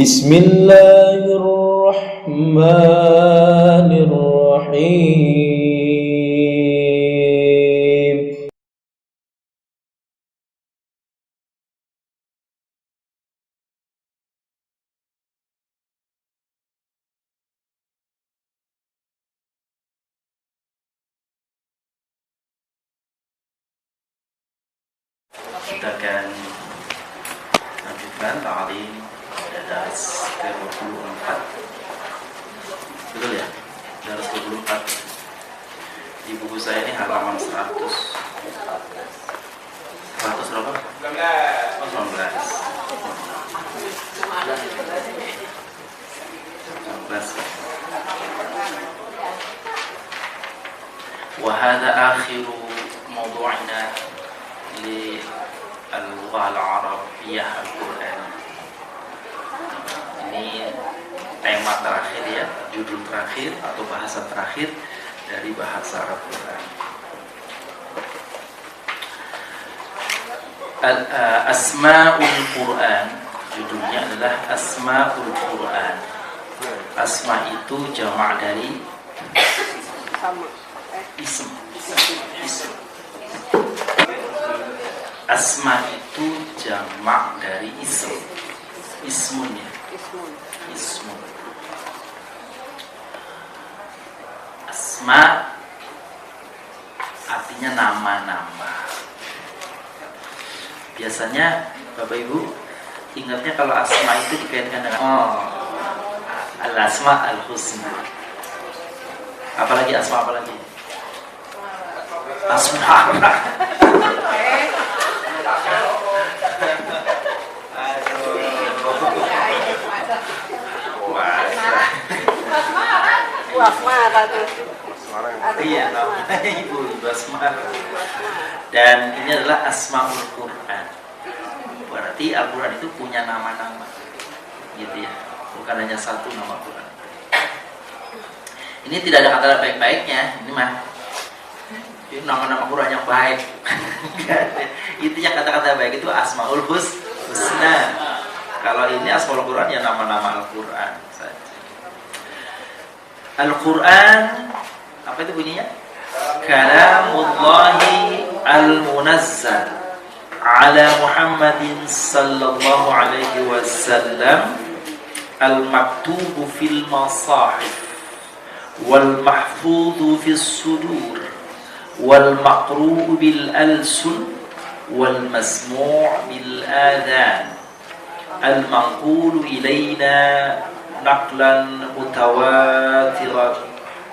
Bismillahirrahmanirrahim. Kita akan lanjutkan ta'lim pada dars ke-24. Betul ya? Dars ke-24. Di buku saya ini halaman 100. 100 berapa? 19. Wa hadha akhiru mawdu'ina li al-lughah al-arabiyyah al-Qur'an. Ini tema terakhir ya, judul terakhir atau bahasa terakhir dari bahasa Arab Quran. Asma'ul Quran, judulnya adalah Asma'ul Quran. Asma itu jamak dari ism. Asma itu jamak dari ism. Ismun ya. Ismun. Asma artinya nama-nama. Biasanya Bapak Ibu ingatnya kalau asma itu dikaitkan dengan al-asma al-husna. Apalagi asma apalagi? Asma. Iya, namanya Ibu Basmar. Dan ini adalah Asmaul Quran. Berarti Al-Quran itu punya nama-nama, gitu ya. Bukan hanya satu nama Quran. Ini tidak ada kata baik-baiknya. Ini mah ini nama-nama Quran yang baik. Itu yang kata-kata baik itu Asmaul Husna. Kalau ini Asmaul Quran ya nama-nama Al-Quran saja. Al-Quran apa itu bunyinya? Kalamullahi al-munazzal ala Muhammadin sallallahu alaihi wasallam al-maktubu fil masahif wal mahfudhu fis sudur wal maqru'u bil alsun wal masmu' bil adhan al-manqulu ilayna naqlan mutawatiran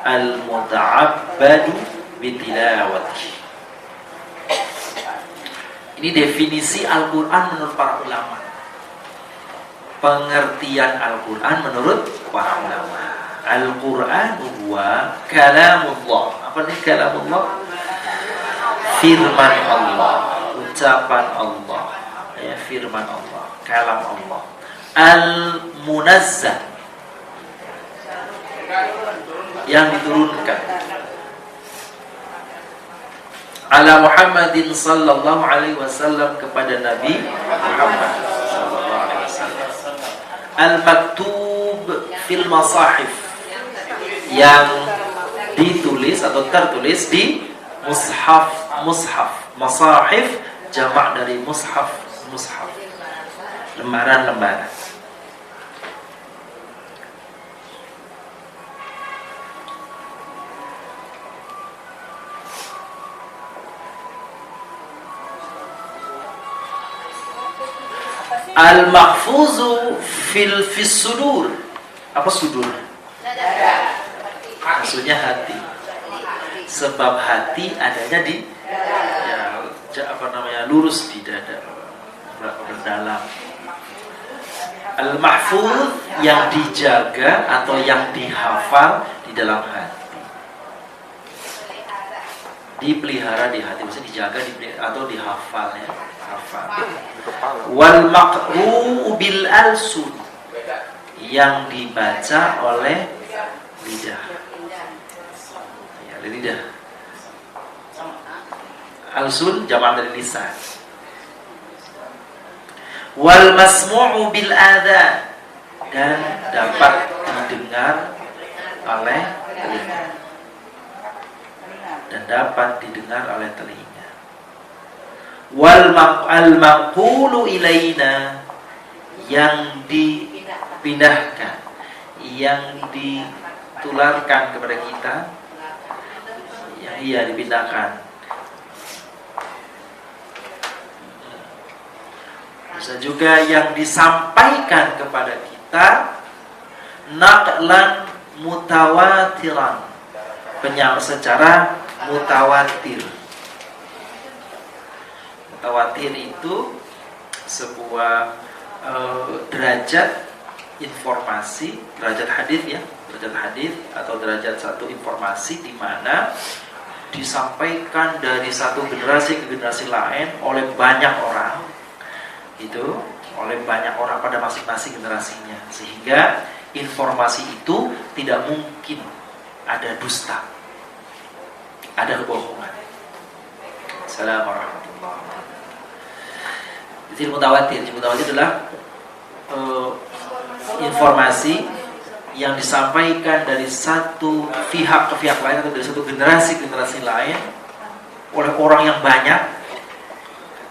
al-muta'abbadu bitilawati. Ini definisi Al-Quran menurut para ulama. Pengertian Al-Quran menurut para ulama. Al-Quran huwa kalamullah. Apa ini kalamullah? Firman Allah, ucapan Allah, ya, firman Allah, kalam Allah. Al-munazzal, yang diturunkan ala Muhammadin sallallahu alaihi wasallam kepada Nabi Muhammad sallallahu alaihi wasallam. Al-maktub fil masahif, yang ditulis atau tertulis di mushaf. Mushaf, masahif jamak dari mushaf. Mushaf, lembaran-lembaran. Al-mahfuzu fil sudur. Apa sudur? Maksudnya hati. Sebab hati adanya di lurus di dada, berdalam. Al-mahfuz yang dijaga atau yang dihafal di dalam hati. Dipelihara di hati, maksudnya dijaga atau dihafal ya. Wal maqru'u bil alsun, yang dibaca oleh lidah. Ya, lidah. Alsun jamak dari lisan. Wal masmu'u bil adhan, dan dapat didengar oleh telinga. Dan dapat didengar oleh telinga. Wal al-maqulu ilaina, yang dipindahkan, yang ditularkan kepada kita, yang dipindahkan. Bisa juga yang disampaikan kepada kita naqlan mutawatiran, secara mutawatir. Mutawatir itu sebuah derajat informasi, derajat hadis ya, derajat hadis atau derajat satu informasi di mana disampaikan dari satu generasi ke generasi lain oleh banyak orang, itu oleh banyak orang pada masing-masing generasinya, sehingga informasi itu tidak mungkin ada dusta, ada kebohongan. Assalamualaikum warahmatullahi wabarakatuh. Jadi mutawatir adalah informasi yang disampaikan dari satu pihak ke pihak lain atau dari satu generasi ke generasi lain oleh orang yang banyak,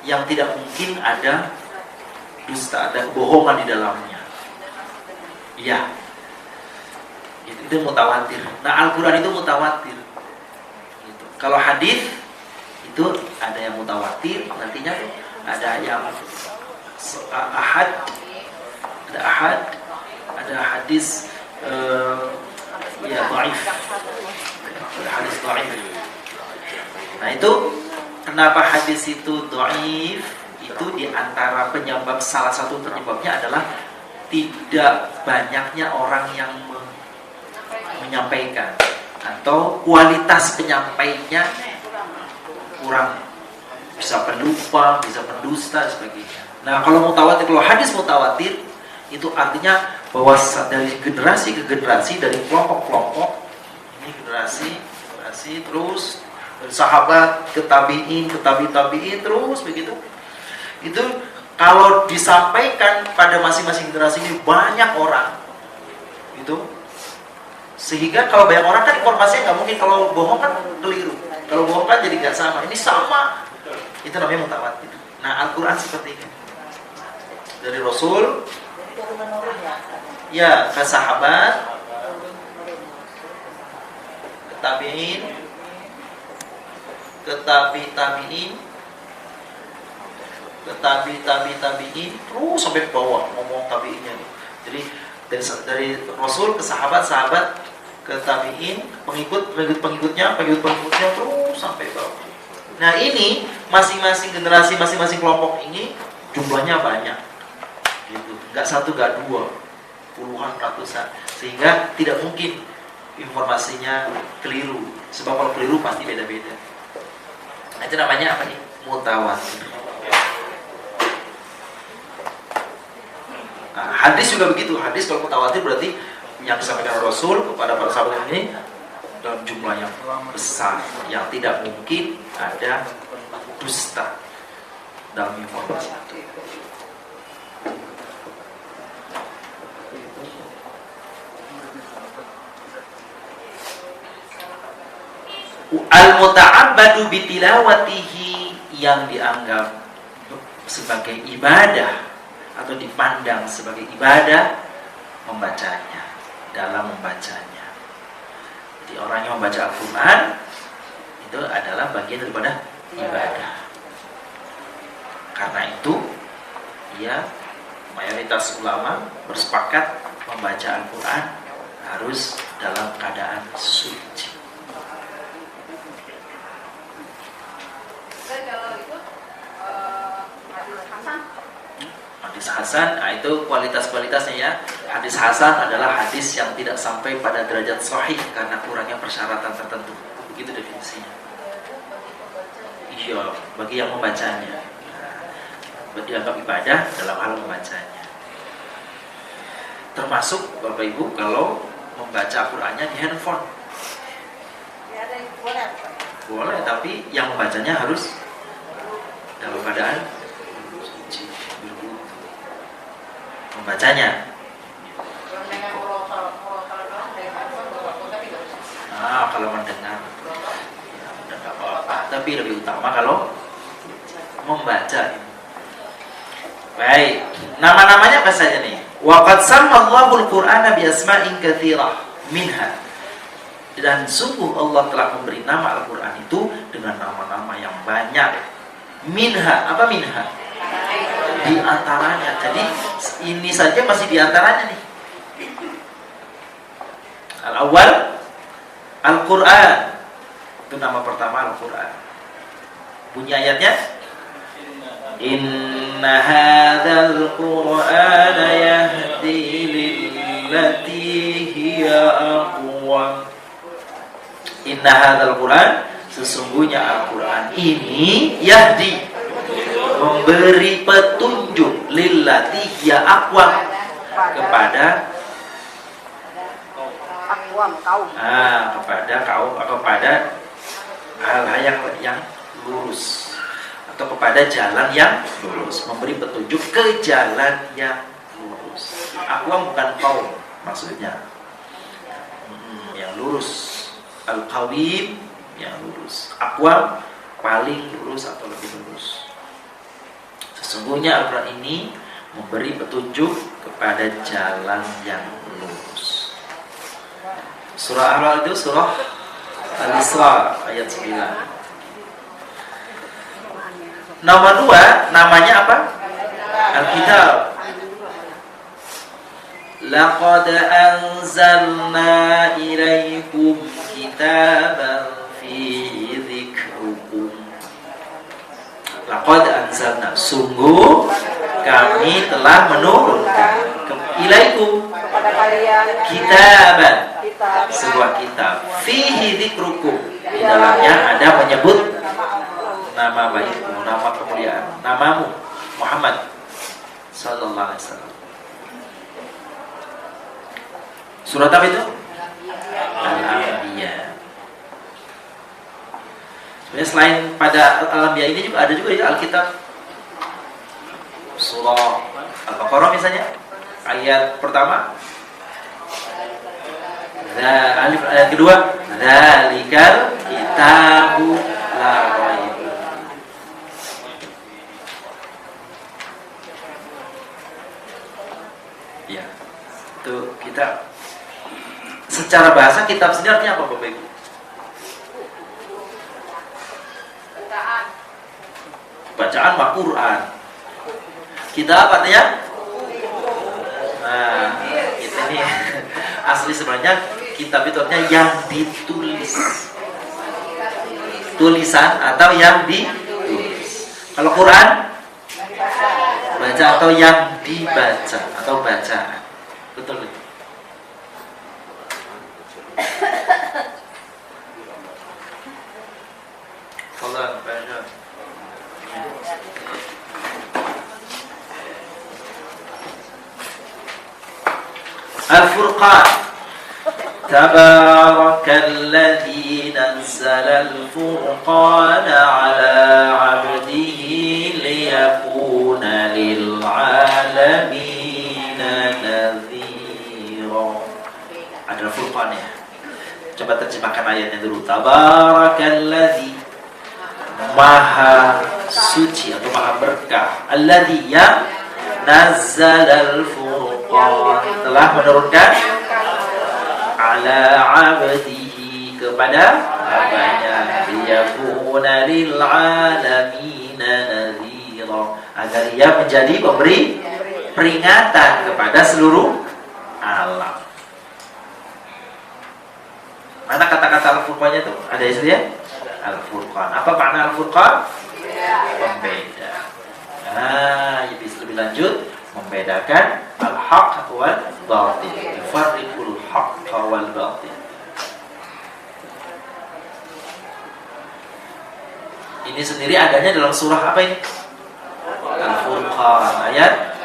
yang tidak mungkin ada dusta, ada kebohongan di dalamnya. Ya, itu mutawatir. Nah, Al-Quran itu mutawatir. Gitu. Kalau hadis itu ada yang mutawatir, nantinya ada yang ahad, ada hadis ya dhaif, ada hadis dhaif. Nah, itu kenapa hadis itu dhaif? Itu diantara penyebab, salah satu penyebabnya adalah tidak banyaknya orang yang menyampaikan, atau kualitas penyampainya kurang, bisa pelupa, bisa pendusta, sebagainya. Nah, kalau mutawatir, kalau hadis mutawatir itu artinya bahwa dari generasi ke generasi, dari kelompok-kelompok, ini generasi terus dari sahabat ke tabi'in, ke tabi'in terus begitu. Itu kalau disampaikan pada masing-masing generasi ini banyak orang, itu sehingga kalau banyak orang kan informasinya nggak mungkin, kalau bohong kan keliru, kalau bohong kan jadi nggak sama, ini sama, itu namanya mutawatir. Nah, Al-Quran seperti ini, dari Rasul ya ke sahabat, ke tabi'in, ke tabi'in, ke tabi'in, terus sampai ke bawah ngomong tabi'innya. Jadi dari Rasul ke sahabat ke tabi'in, pengikutnya terus sampai bawah. Nah, ini masing-masing generasi, masing-masing kelompok ini jumlahnya banyak, gitu. Nggak satu, nggak dua, puluhan, ratusan, sehingga tidak mungkin informasinya keliru. Sebab kalau keliru pasti beda-beda. Nah, itu namanya apa nih? Mutawatir. Nah, hadis juga begitu. Hadis kalau mutawatir berarti yang disampaikan Rasul kepada para sahabat ini dalam jumlah yang besar, yang tidak mungkin ada dusta dalam informasi itu. Al-muta'abbadu bitilawatihi, yang dianggap sebagai ibadah atau dipandang sebagai ibadah membacanya, dalam membacanya. Jadi orang yang membaca Al-Quran itu adalah bagian daripada ibadah. Karena itu ya, mayoritas ulama bersepakat membaca Al-Quran harus dalam keadaan suci. Hadis hasan, nah itu kualitas-kualitasnya ya. Hadis hasan adalah hadis yang tidak sampai pada derajat sahih karena kurangnya persyaratan tertentu. Begitu definisinya. Iya, bagi yang membacanya. Nah, dianggap ibadah dalam hal membacanya. Termasuk Bapak Ibu kalau membaca Al-Qur'annya di handphone. Boleh, tapi yang membacanya harus dalam keadaan suci, berbacanya. Kalau mendengar ya, udah nggak apa-apa, tapi lebih utama kalau membaca. Baik, nama-namanya apa saja nih? Wa qad sammallahu al-Qur'ana bi asma'in katsirah minha. Dan sungguh Allah telah memberi nama Al-Qur'an itu dengan nama-nama yang banyak. Minha, apa minha? Di antaranya. Jadi ini saja masih di antaranya nih. Al-awwal Al-Qur'an. Itu nama pertama Al-Qur'an. Bunyi ayatnya, Inna hadzal Qur'ana yahdi lillati hiya aqwam. Inna hadzal Qur'an, sesungguhnya Al-Qur'an ini yahdi, memberi petunjuk, lillati hiya aqwam, kepada kepada hal-hal yang lurus, atau kepada jalan yang lurus, memberi petunjuk ke jalan yang lurus. Aqwam bukan qaum maksudnya, yang lurus. Al-qawim yang lurus. Aqwam paling lurus atau lebih lurus. Sesungguhnya Al-Quran ini memberi petunjuk kepada jalan yang lurus. Surah Al-A'raf itu surah Al-Isra ayat 9. Nomor 2 namanya apa? Al-Kitab. Laqad anzalna ilaikum kitaban fihi dzikrukum. Laqad anzalna, sungguh kami telah menurunkan ilaikum, kepada kalian, kitaban, sebuah kitab, fihi dzikrukum, di dalamnya ada menyebut nama baikmu, nama kemuliaan, namamu Muhammad sallallahu alaihi wasallam. Surat apa itu? Al-Anbiya. Sebenarnya selain pada Al-Anbiya ini juga ada juga ya Alkitab. Surah Al-Baqarah misalnya, ayat pertama, ayat kedua, dzalikal kitabu la raib. Ya, itu kitab. Secara bahasa kitab sendiri artinya apa Bapak Ibu? Bacaan mah Quran. Kitab artinya? Nah, ini asli sebenarnya kitab itu artinya yang ditulis. Tulisan atau yang ditulis. Kalau Quran baca atau yang dibaca atau bacaan. Betul betul. Al-Furqan. Tabarakalladzi nazzala al-furqana ala 'abdihi liyakuna lil 'alamin nadhira. Ada Furqan ya. Coba terjemahkan ayatnya dulu. Tabarakalladzi, maha suci atau maha berkah, alladzi yang nazzalal furqan, telah menurunkan ala 'abdihi, kepada hambanya, liyakuna lil 'alamin nadhira, agar ia menjadi pemberi peringatan kepada seluruh alam. Mana kata-kata Al-Furqannya itu? Ada istilah Al-Furqan. Apa makna Al-Furqan? Pembeda. Nah, bisa lebih lanjut, membedakan al-haq wal batil. Yufarriqul haqq wal batil. Ini sendiri adanya dalam surah apa ini? Al-Furqan ayat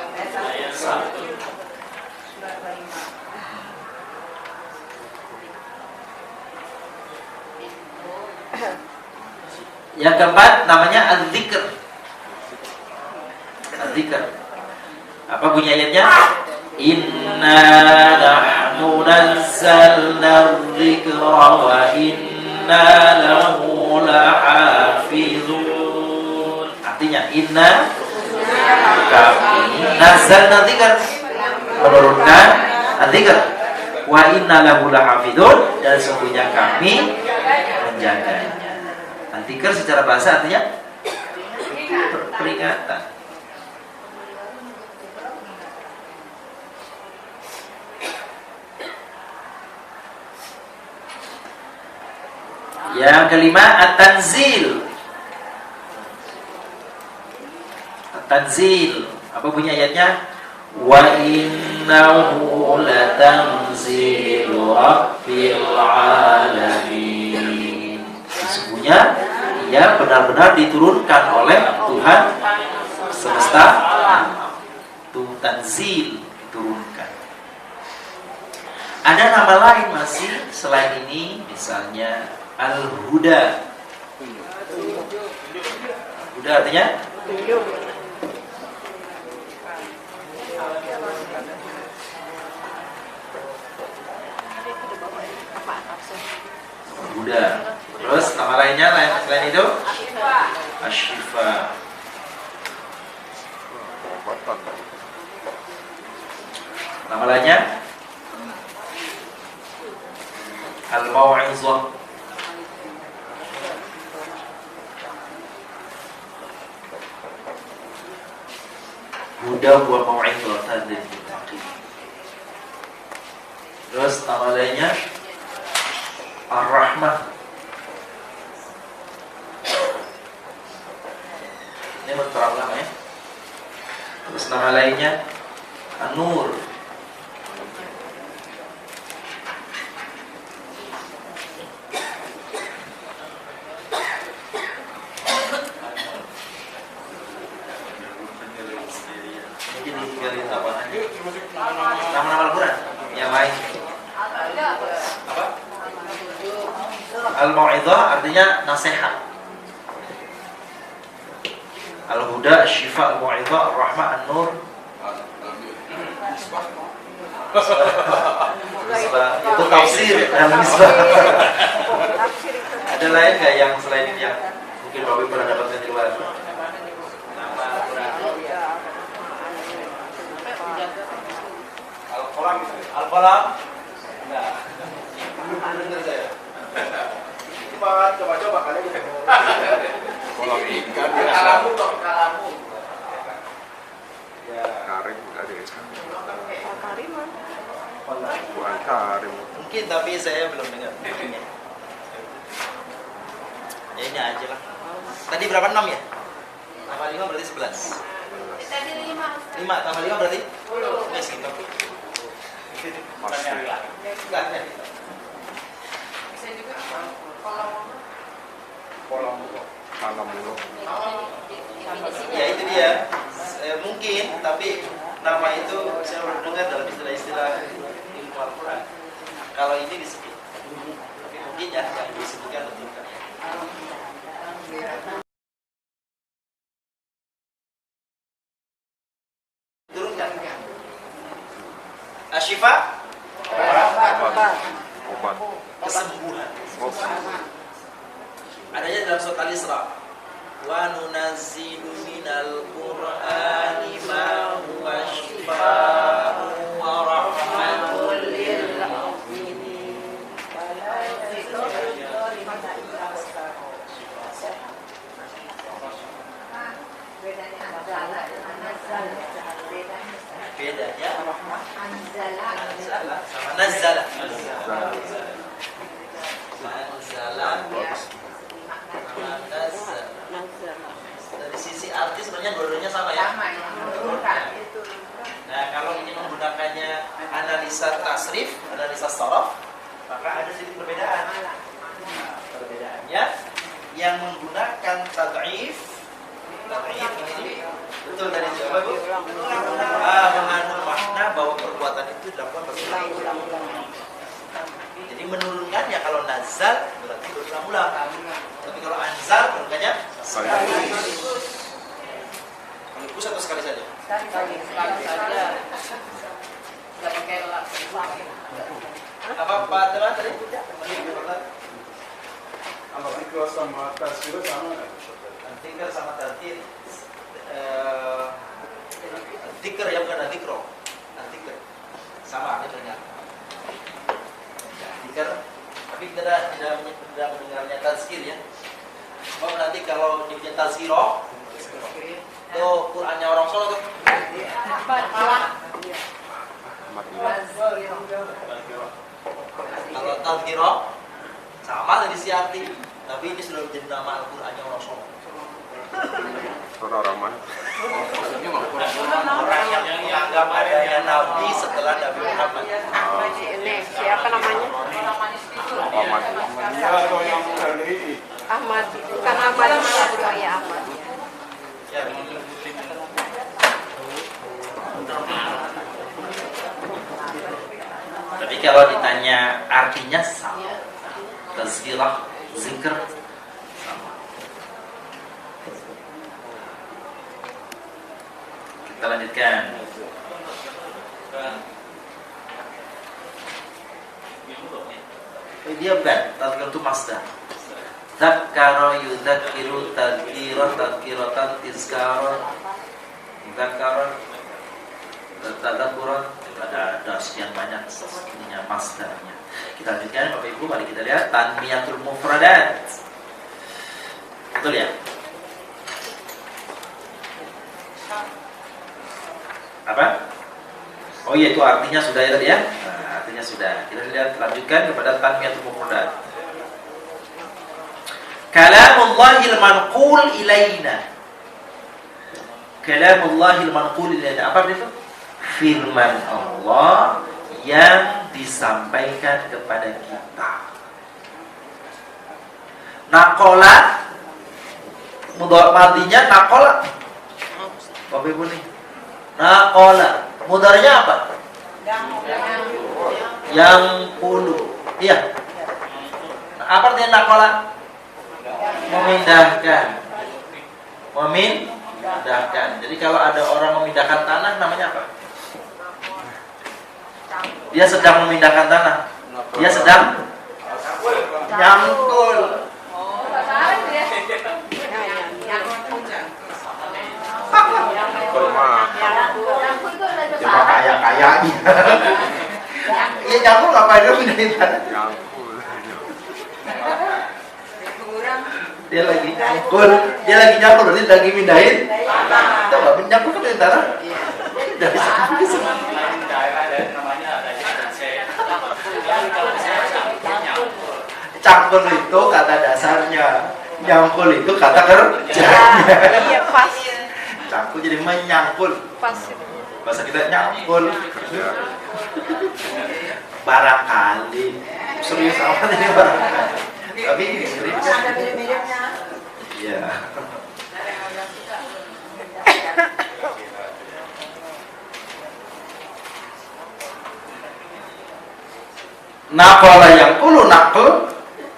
1. Yang keempat namanya al-dzikr. Al-dzikr. Apa bunyi ayatnya? Inna nahnu nazzalna dzikra wa inna lahu lahafizun. Artinya inna kami nazzalna dzikra, menurunkan dzikr, wa inna lahu lahafizun, dan sesungguhnya kami menjaganya. Dzikr secara bahasa artinya peringatan. Yang kelima, at-tanzil. At-tanzil. Apa bunyi ayatnya? Wa innahu latanzilu rabbil alamin. Sesungguhnya ia benar-benar diturunkan oleh Tuhan semesta alam. Itu tanzil, diturunkan. Ada nama lain masih selain ini, misalnya Al-Huda. Huda artinya Huda. Terus nama lainnya selain itu Asy-Syifa. Nama lainnya Al-Mau'izah. Huda wa mau'izatan lil muttaqin. Terus nama lainnya Ar-Rahmah. Ini menterang ya. Terus nama lainnya An-Nur. Nama-nama Al-Quran yang lain. Apa? Al-Mau'izah artinya nasihat. Al-Huda, Syifa, Al-Mau'izah, Ar-Rahmah, An-Nur. Itu tafsir dan misbah. Ada lain nggak yang selain ini yang mungkin Bapak pernah dapatkan di luar? Al-Qalam? Enggak. Belum dengar saya. Cuma coba-coba kali gitu. Kolam ikan biasa. Kalamu dong, kalamu. Ya. Karim ada ya. Karim. Bukan karim. Mungkin tapi saya belum dengar. Ya ini aja lah. Tadi berapa? 6 ya? Tambah 5 berarti 11. Tadi 5. 5 tambah 5 berarti? 10. Ya segitu. Pasti. Enggak. Bisa juga kalau Kolam mulu. Ya itu dia. Mungkin tapi nama itu saya baru dengar dalam istilah-istilah ilmu Al-Quran. Kalau ini disebut, tapi mungkin ya yang disebutkan betul kan. Turunkan. Asyifa, Obat. kesembuhan. Oh. Adanya dalam surat Al-Isra. Wa nunazzilu minal Qur'ani ma huwa syifaa'un wa rahmatun lil mu'minin. Bedanya anzala sama nazzala. Dari sisi arti sebenarnya dua-duanya sama ya. Nah kalau ini menggunakannya analisa tasrif, analisa sorof, maka ada sedikit perbedaan. Perbedaannya yang menggunakan tad'if ini betul dari siapa Bu? Mengandung makna bahwa perbuatan itu dilakukan berulang-ulang. Jadi menurunkannya kalau nazal berarti berulang-ulang. Tapi kalau anzal menurunkannya sekaligus atau sekali saja? sekali saja. Nggak pakai lap. Apa Pak Teman tadi? Kalau zikr sama tazkir sama nggak? Zikr sama tazkir. Zikr ya bukan zikro. Zikr sama artinya. Zikr tapi tidak mendengarnya tazkir ya. Oh nanti kalau dibaca tazkiro tuh Qurannya orang Solo tuh. Kalau tazkiro sama tadi siati, tapi ini sudah menjadi nama Al-Qur'annya orang Solo. Orang mana? Orang yang menganggap adanya Nabi setelah Nabi Muhammad. Ini siapa namanya? Ahmad. Dia atau yang dari Ahmad, bukan Ahmad, ya Ahmad. Ya. Tapi kalau ditanya artinya sama. Tazkirah, zikr sama. Kita lanjutkan. Dia bukan, tazkir itu masdar. Zakkara yudzakiru tadzkiran tadzkiratan tizkaron Zakkara tadzakuran ada sekian banyak ininya masdarnya. Kita lanjutkan Bapak Ibu, mari kita lihat tanmiyatul mufradat. Betul ya? Apa? Oh iya, itu artinya sudah ya tadi ya? Nah, artinya sudah. Kita lihat lanjutkan kepada tanmiyatul mufradat. Kalamullahil manqul ilaina. Kalamullahil manqul ilaina. Apa itu? Firman Allah yang disampaikan kepada kita. Nakola mudhari madinya nakola. Bapak Ibu nih. Nakola. Mudhari'nya apa? Yang puluh. Iya. Apa artinya nakola? Memindahkan. Memindahkan. Jadi kalau ada orang memindahkan tanah namanya apa? Dia sedang memindahkan tanah. Dia sedang nyangkul. Cuma kaya-kayanya. Iya nyangkul ngapain lu pindahin tanah? Dia lagi nyangkul, berarti lagi mindahin. Tahu nggak? Nyangkul kan dari tanah. Dari sana. Cangkul itu kata dasarnya, nyangkul itu kata kerjanya. Iya pas. Cangkul jadi menyangkul. Pas. Bahasa kita nyangkul. Barangkali. Serius amat ini barangkali. Tapi ini serius. Ada mirip-miripnya. Iya. Naqala yang kulu naql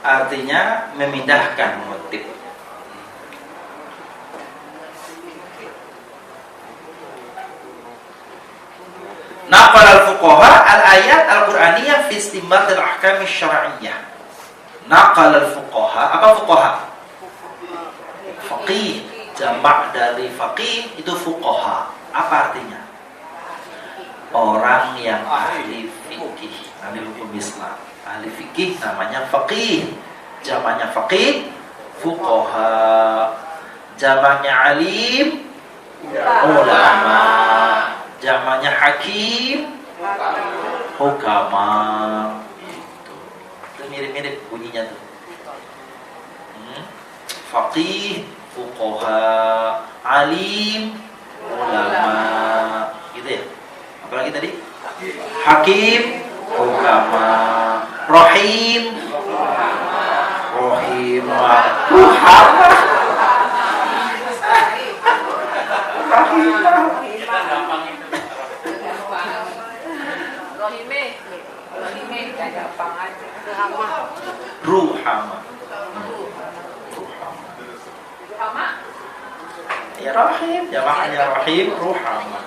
artinya memindahkan motif. Naqal al-fuqaha al-ayat al-Qur'aniyah fi istinbat al-ahkam asy-syar'iyyah. Naqal al-fuqaha, apa fuqaha? Faqih, jamak dari faqih itu fuqaha. Apa artinya? Orang yang ahli fikih, ahli hukum Islam. Ahli fikih namanya faqih. Jamaknya faqih, fuqaha. Jamaknya alim, ulama. Jamaknya hakim, hukama. Itu mirip-mirip bunyinya tuh. Faqih, fuqaha, alim, ulama. Gitu ya. Apalagi tadi? Hakim, hukama, rahim, Rohime gampang aja. ruhama. Sama. Ya rahim, jamaknya rahim, ruhama.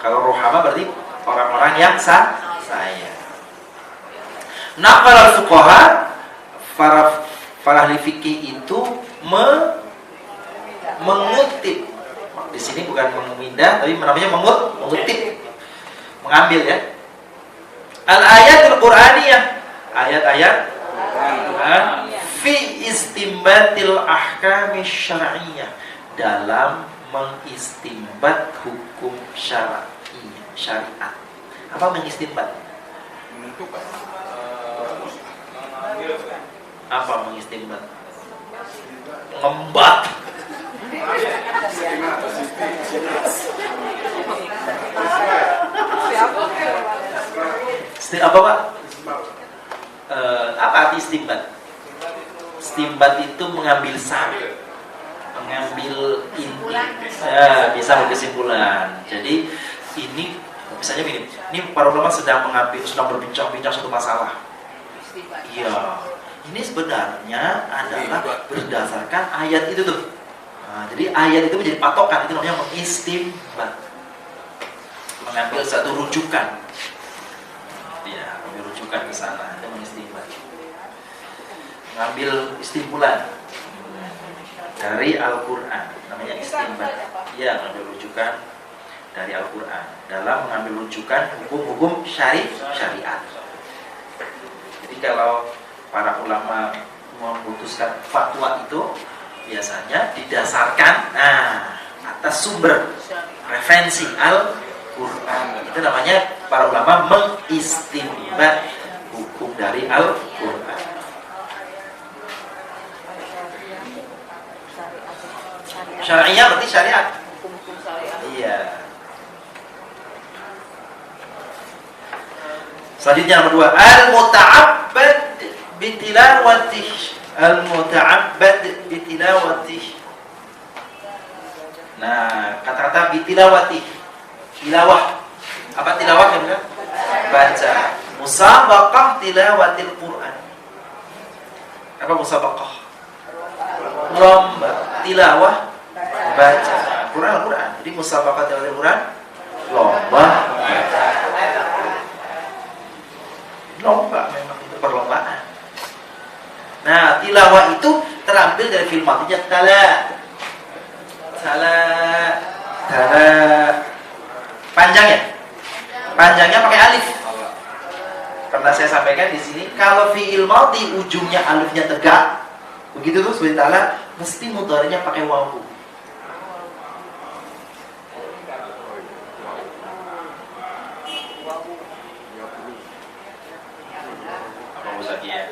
Kalau rohama berarti orang-orang yang sayang. Naqal al-fuqaha, para ahli fikih itu mengutip. Di sini bukan memindah, tapi namanya mengutip, mengambil ya. Al-ayatul Qur'aniyah, ayat-ayat fi istimbatil ahkami syar'iyyah, dalam mengistimbat hukum syariat. Apa mengistimbat? Menentukan. Apa mengistimbat? Mengembat. Apa Pak? Apa arti istimbat? Istimbat itu mengambil sari, mengambil inti, bisa berkesimpulan. Jadi ini misalnya gini, ini para ulama sedang berbincang-bincang satu masalah. Iya, ini sebenarnya adalah berdasarkan ayat itu tuh. Nah, jadi ayat itu menjadi patokan, itu namanya mengistimbat, mengambil satu rujukan. Ya, mengambil rujukan ke sana, itu mengistimbat. Mengambil kesimpulan dari Al-Qur'an, namanya istimbat. Ya, mengambil rujukan dari Al-Qur'an dalam mengambil rujukan hukum-hukum syariat. Jadi kalau para ulama memutuskan fatwa itu biasanya didasarkan atas sumber referensi Al-Qur'an. Itu namanya para ulama mengistimbat hukum dari Al-Qur'an. Syariah berarti syariat. Iya. Selanjutnya nomor 2, al-muta'abbad bitilawatih. Al-muta'abbad bitilawatih. Nah, kata-kata bitilawatih, tilawah. Apa tilawah kan? Baca. Musabaqah tilawatil Quran. Apa musabaqah? Lomba tilawah baca Quran. Jadi musabaqah tilawatil Quran, lomba baca. Lomba memang itu perlombaan. Nah, tilawah itu terambil dari fi'il madhinya tala. Panjangnya pakai alif. Pernah saya sampaikan di sini, kalau fi'il madhi ujungnya alifnya tegak, begitu tuh seperti tala, mesti mudhari'nya pakai wawu. Apa Ustaz ya?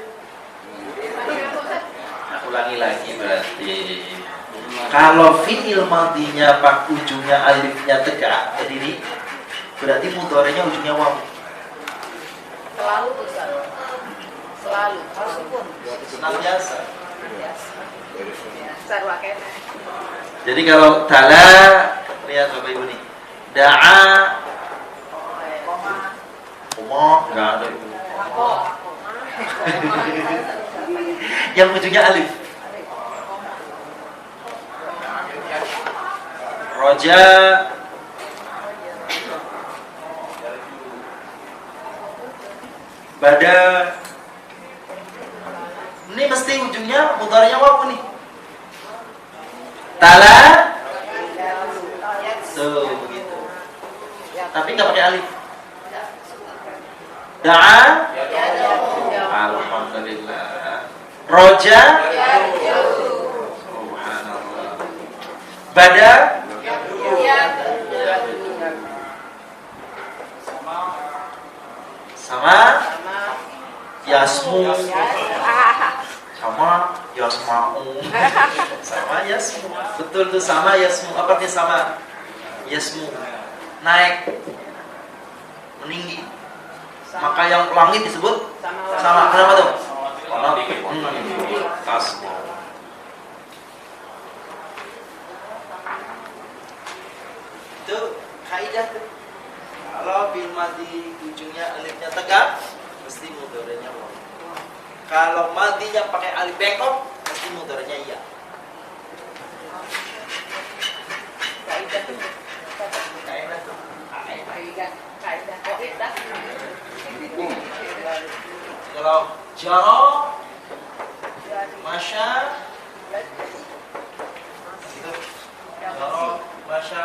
Nah, ulangi lagi berarti. Kalau fi'il madhinya pak ujungnya alifnya tegak berdiri, berarti mudhari'nya ujungnya wawu. Selalu Ustaz. Selalu. Meskipun. Senantiasa. Sarwakena. Jadi kalau tala, lihat Bapak Ibu nih, da'a, koma, nggak ada itu. Yang ujungnya alif. Roja, bada. Ini mesti ujungnya mudhari'nya wawu nih. Tala, tuh begitu. Tapi nggak pakai alif. Da'a, alhamdulillah. Roja, subhanallah. Bada, sama yasmu, sama yasma'u, sama yasmu. Betul tuh, sama yasmu. Apa artinya sama? Yasmu, naik, meninggi. Maka yang langit disebut sama. Kenapa tuh? Tasmu. Itu kaidah tuh. Kalau bil madhi ujungnya alifnya tegak, mesti mudhari'nya wawu. Kalau madhinya pakai alif bengkok, mesti mudhari'nya iya. Kaidah tuh. Kaidah tuh. Kalau jaro, masya, jaro, masya,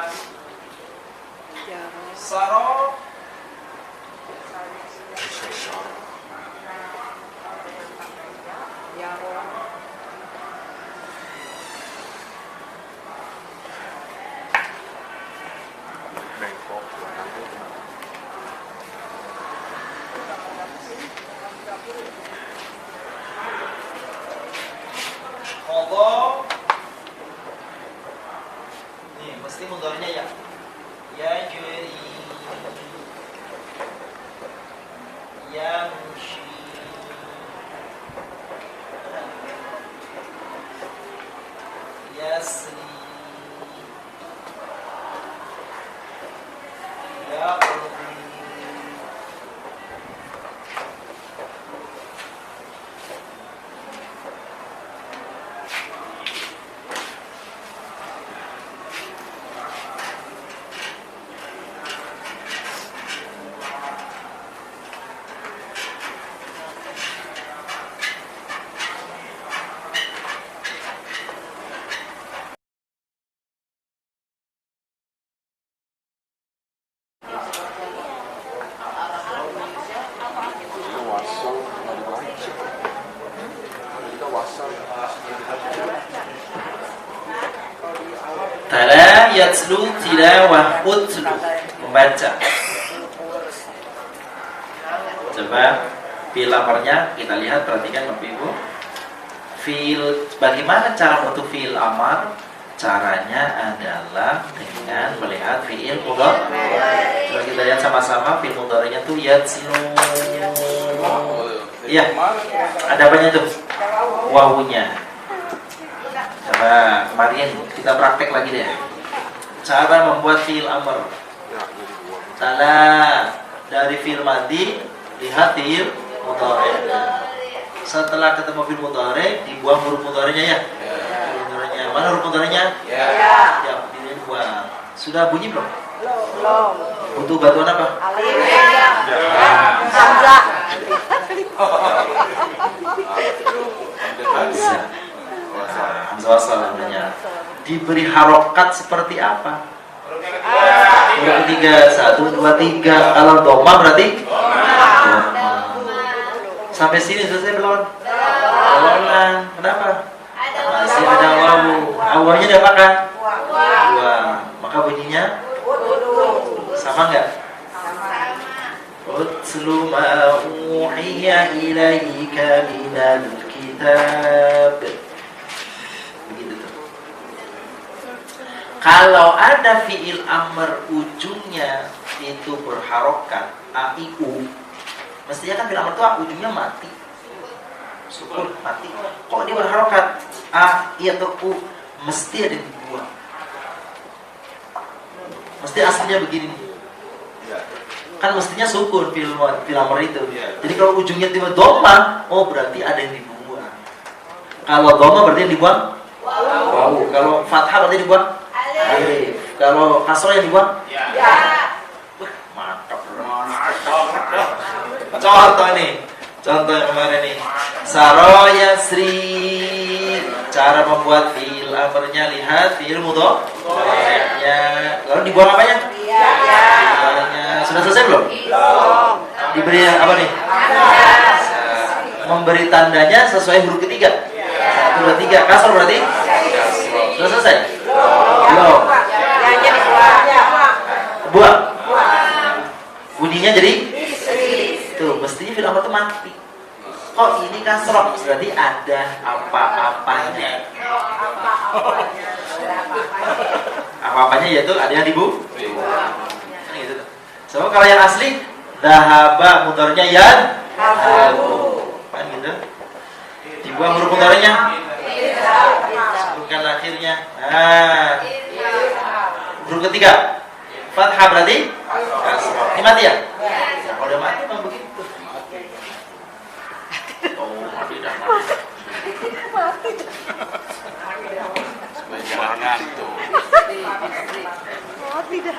saro, Bangkok 200. Kodo. Nih, mesti mudhari'nya ya. Ya juri. Yamshi. Yasri. Yaqdi. Itu wasal nggak dibaca. Kita wasal. Tala yatslu tilawah utlu, membaca. Coba fi'il amarnya kita lihat, perhatikan Bapak Ibu. Bagaimana cara membentuk fi'il amar? Caranya adalah dengan melihat fi'il mudhari'. Coba kita lihat sama-sama fi'il mudhari'nya tuh yatslu. Iya, ada apanya tuh? Wawunya. Coba kemarin kita praktek lagi deh. Cara membuat fi'il amr. Ya, jadi buang. Tala dari fi'il madhi lihat fi'il mudhari'. Setelah ketemu fi'il mudhari', dibuang huruf mudhari'nya ya. Huruf mudhari'nya. Mana huruf mudhari'nya? Ya, dibuang. Sudah bunyi belum? Belum. Butuh bantuan apa? Alif. Hamzah. Hamzah. Hamzah wasal namanya. Diberi harokat seperti apa? Huruf ketiga, 1, 2, 3. Kalau doma berarti? Doma. Sampai sini selesai belum? Belum. Kenapa? Masih ada wawu. Awalnya diapakan? Dua. Maka bunyinya? Sama nggak? Utlu ma uhiya ilaika minal kitab. Begitu tuh. Kalau ada fi'il amr ujungnya itu berharokat a, i, u, mestinya kan fi'il amr itu ujungnya mati, sukun mati. Kok dia berharokat a, i atau u, mesti ada yang dibuang. Mesti aslinya begini nih. Kan mestinya sukun fi'il amr itu. Jadi kalau ujungnya tiba dhamma, oh berarti ada yang dibuang. Kalau dhamma berarti yang dibuang wawu. Kalau fathah berarti dibuang alif. Kalau kasrah yang dibuang wah, mantap. Contoh nih. Contoh yang kemarin nih. Saro yasri. Cara membuat fi'il amrnya, lihat fi'il mudhari'nya. Lalu dibuang apanya? Sudah selesai belum? Belum. Diberi apa nih? Memberi tandanya sesuai huruf ketiga. 1, 2, 3. Kasar berarti? Sudah selesai? Belum. Yang dibuang. Buang. Bunyinya jadi? Tuh, mestinya fi'il amr itu mati. Kok ini kasroh? Berarti ada apa-apanya. Apa-apanya yaitu ada yang dibuang. Gitu. So, kalau yang asli dhahaba mudhari'nya yadhabu. Kan gitu. Dibuang huruf mudhari'nya. Bukan akhirnya. Nah. Huruf ketiga. Fathah berarti kasrah. Ini mati ya? Kalau udah mati memang begitu. Oh, mati dah mati. Jangan tuh. Oh, tidak.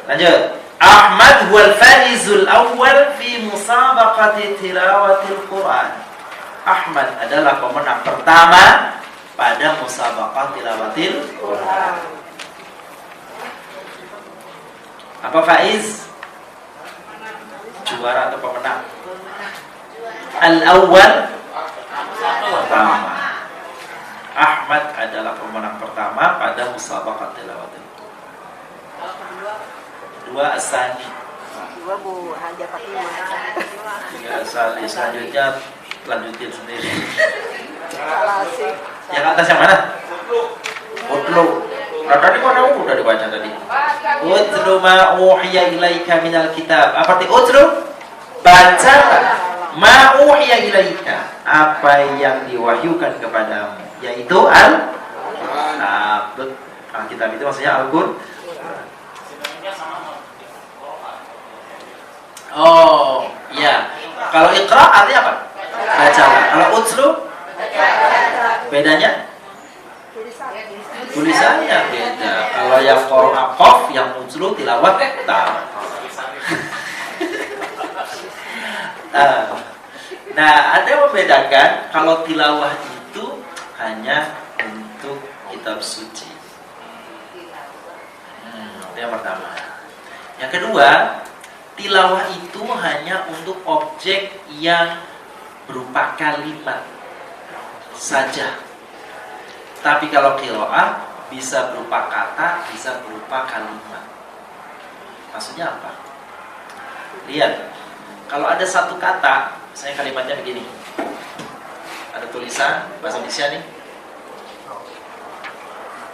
Lanjut. Ahmad huwal faizul awwal fi musabaqati tilawatil Quran. Ahmad adalah pemenang pertama pada musabaqah tilawatil Quran. Apa faiz? Juara atau pemenang? Al-awwal pertama. Ahmad adalah pemenang pertama pada musabaqah tilawatil Quran. Kedua asani. Dua Bu Haja Fatimah. Tiga asali. Selanjutnya lanjutin sendiri. Klasik. Yang atas yang mana? Utlu. Nah, tadi mana udah dibaca tadi? Utlu ma uhiya ilaika minal kitab. Apa arti utlu? Baca ma uhiya ilaika, apa yang diwahyukan kepadamu, yaitu Alkitab itu maksudnya Al-Qur'an. Oh, ya. Kalau Iqra artinya apa? Bacalah. Kalau utlu bedanya? Tulisannya beda. Kalau yang qira'a qaf, yang utlu tilawat ta. Nah, ada yang membedakan kalau tilawah itu hanya untuk kitab suci. Itu yang pertama. Yang kedua, tilawah itu hanya untuk objek yang berupa kalimat saja. Tapi kalau qiraah bisa berupa kata, bisa berupa kalimat. Maksudnya apa? Lihat, kalau ada satu kata, misalnya kalimatnya begini, ada tulisan bahasa Indonesia nih,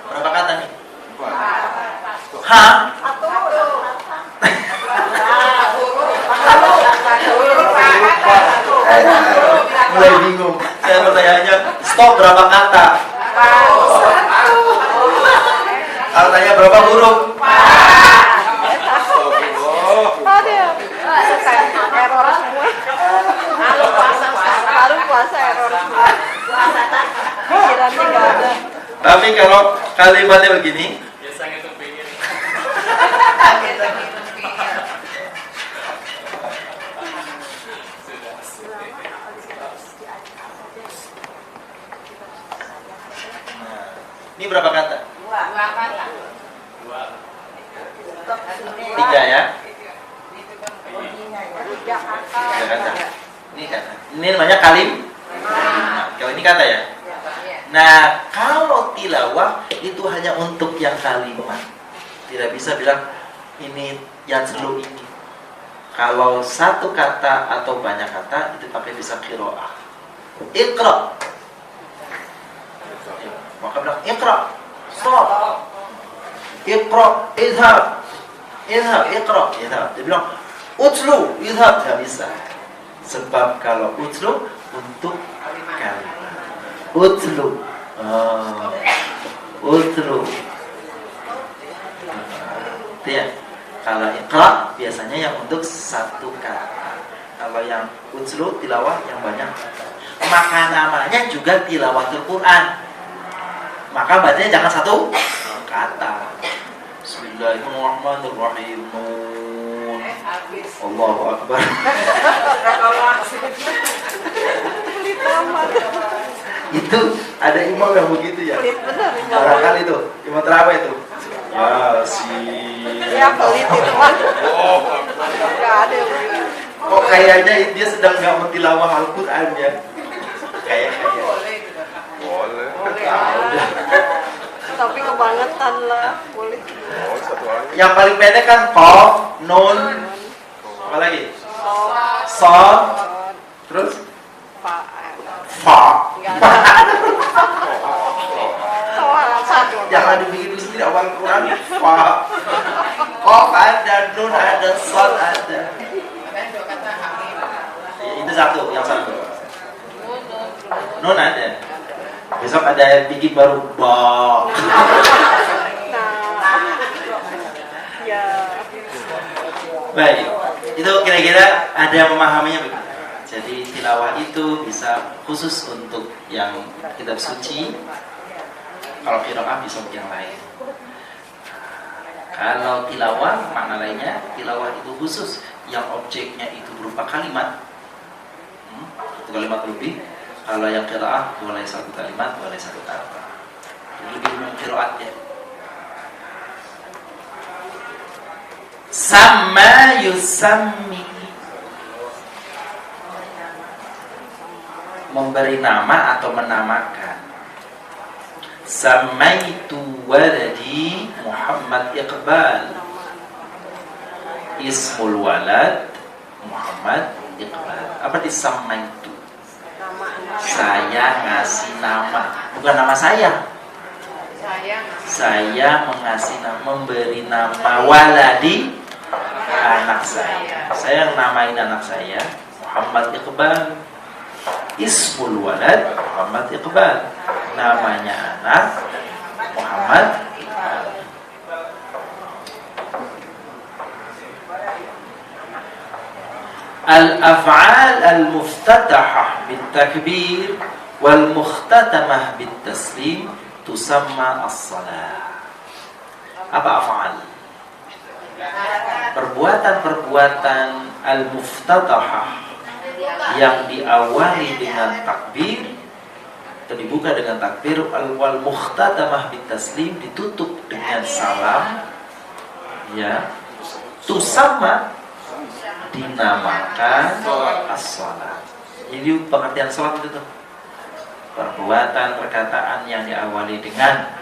berapa kata nih? Ha? Mulai bingung. Saya pertanyaannya, stop berapa kata? Kalau tanya berapa huruf? Error semua. Baru puasa error semua. Pikirannya nggak ada. Tapi kalau kalimatnya begini, ini berapa kata? Dua kata. Tiga ya? Tiga kata. Tiga kata. Ini kata. Ini namanya kalau ini kata ya? Nah, kalau tilawah itu hanya untuk yang kalimat. Tidak bisa bilang ini yang selu ini. Kalau satu kata atau banyak kata itu pakai bisa qiraah. Iqra. Maka bilang iqra. Stop. Iqra, idhab. Idhab, iqra, idhab. Dia bilang utlu, idhab. Tidak bisa. Sebab kalau utlu untuk kalimat. Utlu. Utlu. Ya. Kalau iqra biasanya yang untuk satu kata. Kalau yang utlu tilawah yang banyak. Maka namanya juga tilawatul Quran. Maka bacanya jangan satu kata. Bismillahirrahmanirrahim. Nun. Allahu Akbar. Itu ada imam yang begitu ya. Barangkali itu imam terawih itu. Yasin. Ya pelit itu mah. Nggak ada yang begitu. Kok kayaknya dia sedang nggak mentilawah Al-Quran ya? Kayaknya. Boleh. Tapi kebangetan lah. Boleh. Oh, satu lagi. Yang paling pendek kan qaf, nun, apa lagi? Shad, terus Pak. fa. Soal satu. Jangan dibikin dulu sendiri awal Quran. Fa, qaf ada, nun ada, shad ada. Ya, itu satu, yang satu. Nun ada. Besok ada bikin baru ba. Ya. Baik, itu kira-kira ada yang memahaminya begitu. Jadi tilawah itu bisa khusus untuk yang kitab suci. Kalau qiraah bisa untuk yang lain. Kalau tilawah, makna lainnya, tilawah itu khusus yang objeknya itu berupa kalimat, satu kalimat lebih. Kalau yang qiraah boleh satu kalimat, boleh satu kata. Lebih umum qiraatnya. Sama yusammi, memberi nama atau menamakan. Samaitu waladi Muhammad Iqbal. Ismul walad Muhammad Iqbal. Apa disamaitu? Saya ngasih nama, bukan nama saya. Saya mengasih nama, memberi nama waladi, anak saya. Saya namain anak saya Muhammad Iqbal. Ismul walad Muhammad Iqbal. Namanya anak Muhammad Iqbal. Al-af'al al-muftatahah bil-takbir wal-mukhtatamah bil-taslim tusamma as-salah. Apa af'al? Perbuatan-perbuatan al-muftatahah yang diawali dengan takbir atau dibuka dengan takbir, wal mukhtatamah bitaslim, ditutup dengan salam, ya, tusamma, dinamakan as-salat. Jadi pengertian salat itu tuh perbuatan perkataan yang diawali dengan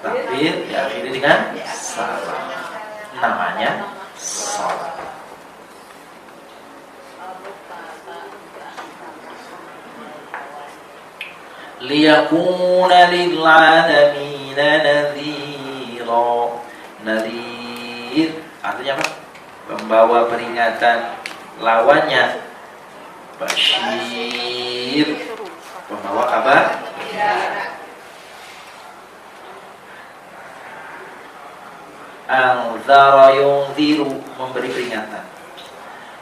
takbir, diakhiri dengan salam, namanya salat. Liyakuna lil'alamina nadhira. Nadhir artinya apa? Pembawa peringatan. Lawannya Bashir, pembawa kabar. Anzara yunziru, memberi peringatan.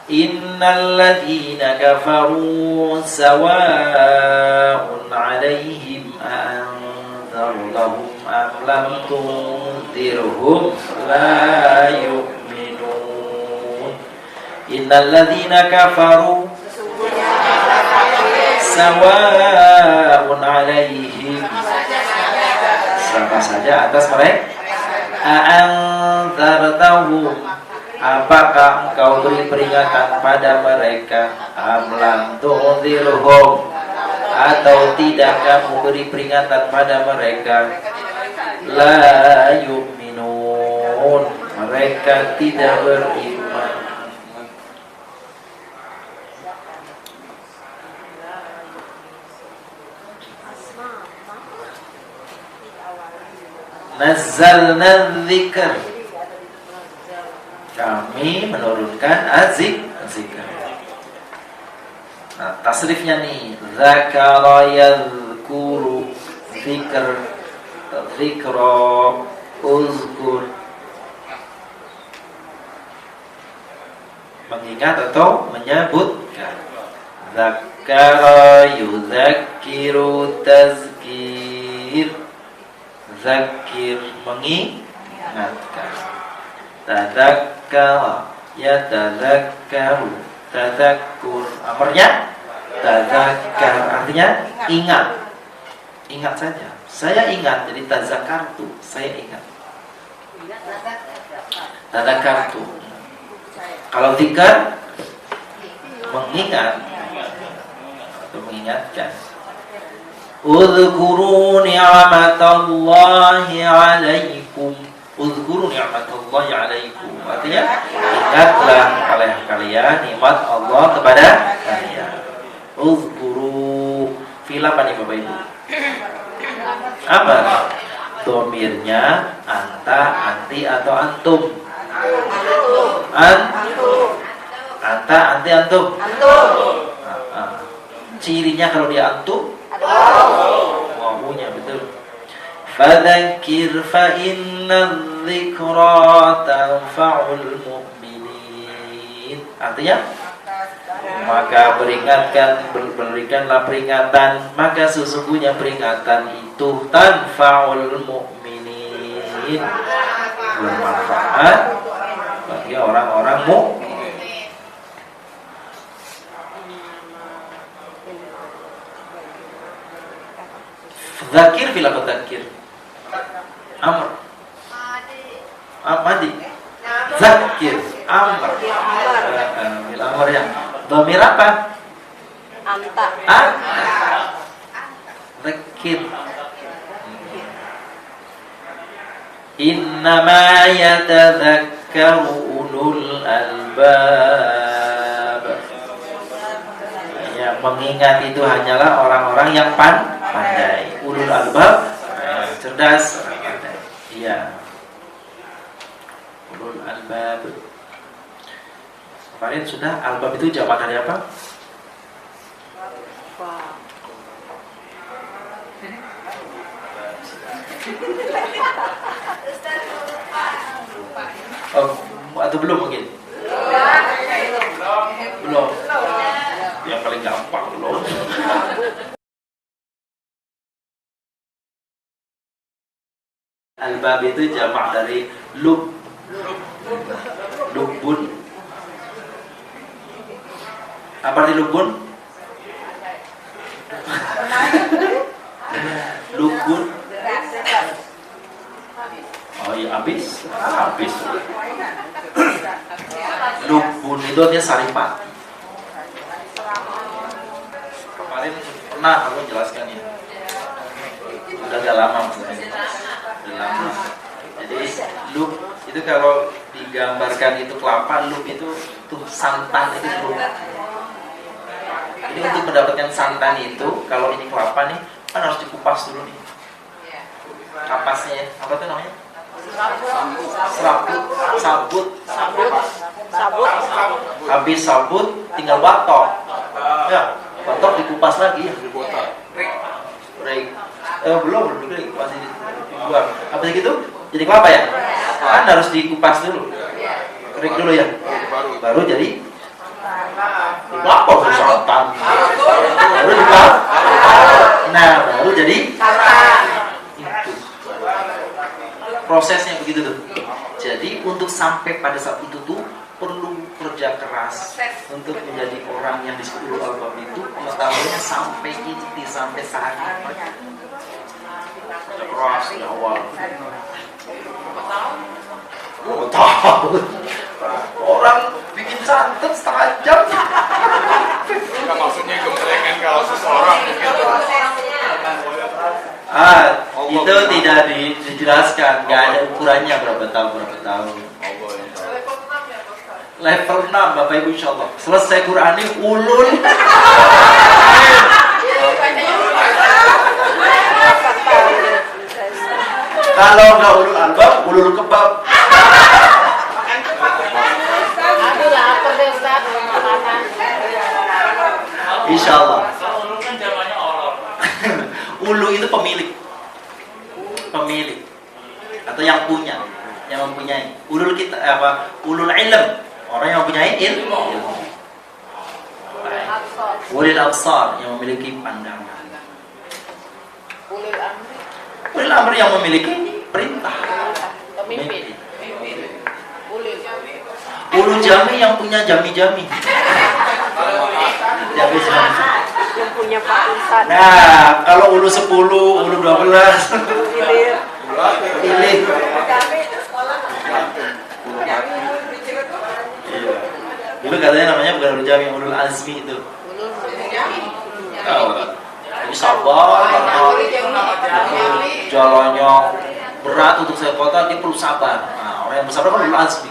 Innal ladzina kafaru sawa'un 'alaihim anzartahum am lam tunzirhum la yu'minun. Innal ladzina kafaru sawa'un 'alaihim, sama saja atas mereka. Anzartahum, apakah engkau beri peringatan pada mereka? Amlam tunzirhum, atau tidak kamu beri peringatan pada mereka? La yu'minun, mereka tidak beriman. Nazzalna dzikr, kami menurunkan zikr. Nah, tasrifnya nih, zakara yadhkuru, zikr, zikra, uzkur, mengingat atau menyebutkan. Zakara yudzakiru, tazkir, zakir, mengingatkan. Tadzakkara yatadzakkaru, tadzakkur, amarnya tadzakkar, artinya ingat. Ingat saja. Saya ingat, jadi tadzakkartu, saya ingat. Tadzakkartu. Kalau dzikr, mengingat atau mengingatkan. Udzkuru ni'matallahi 'alaikum. Udzkuru ni'matallahi 'alaikum, artinya ingatlah oleh kalian nikmat Allah kepada kalian. Udzkuru, fil apa nih Bapak Ibu? Apa? Domirnya anta, anti atau antum? Anta, anti, antum. Cirinya kalau dia antum, wawunya betul. Fadzakir fa inna dzikra tanfa'ul mu'minin. Artinya, maka berikanlah peringatan, maka sesungguhnya peringatan itu tanfa'ul mu'minin, bermanfaat Hah? Bagi orang-orang mukmin. Zakir bila dzakir. Amr. Madi. Zakir. Amr. Bila amr ya. Dhamir apa? Anta. Zakir. Innama yatadzakkaru ulul albab. Yang mengingat itu hanyalah orang-orang yang pandai. Ulul albab, cerdas, pandai. Iya. Ulul albab. Kemarin sudah, albab itu jamak dari apa? Oh, atau belum mungkin? Belum. Yang paling gampang belum. Albab itu jamak dari lub. Lubun. Apa arti lubun? Lubun. Oh iya, habis. Lubun itu artinya saripat. Kemarin pernah aku jelaskan ya. Udah agak lama maksudnya. Udah lama. Jadi lub itu kalau digambarkan itu kelapa, lub itu tuh santan itu lub. Jadi untuk mendapatkan santan itu, kalau ini kelapa nih, kan harus dikupas dulu nih. Kapasnya, apa tuh namanya? Sabut. Habis sabut, tinggal batok. Ya, batok dikupas lagi. Belum masih dibuang. Habis gitu, jadi kelapa ya? Kan harus dikupas dulu. Kering dulu ya. Baru jadi kelapa santan. Baru dikupas. Nah, baru jadi prosesnya begitu tuh. Jadi untuk sampai pada saat itu tuh perlu kerja keras untuk menjadi orang yang disebut ulul albab itu. Pengetahuannya sampai inti, sampai sehari. Kerja keras di awal. Oh, tahun. Orang bikin santan setengah jam. Enggak, maksudnya gemelengan kalau seseorang mungkin. Itu tidak dijelaskan, nggak ada ukurannya berapa tahun. Level 6 Bapak Ibu insyaallah. Selesai Quran ini ulul. Kalau nggak ulul albab, ulul kebab. Aduh lapar deh Ustaz, makanan. Insyaallah. Ulu itu pemilik atau yang punya, yang mempunyai. Ulul kita apa? Ulul ilm, orang yang mempunyai ilmu. Ulul absar, yang memiliki pandangan. Ulul amr yang memiliki perintah. Pemimpin. Ulul jami yang punya jami-jami. Yang punya Pak Ustadz. Nah, kalau ulu 10, ulu 12 pilih. Dulu katanya namanya bukan ulul jami, ulul azmi itu. Jadi sabar karena jalannya berat untuk saya kota, dia perlu sabar. Nah, orang yang bersabar kan ulul azmi.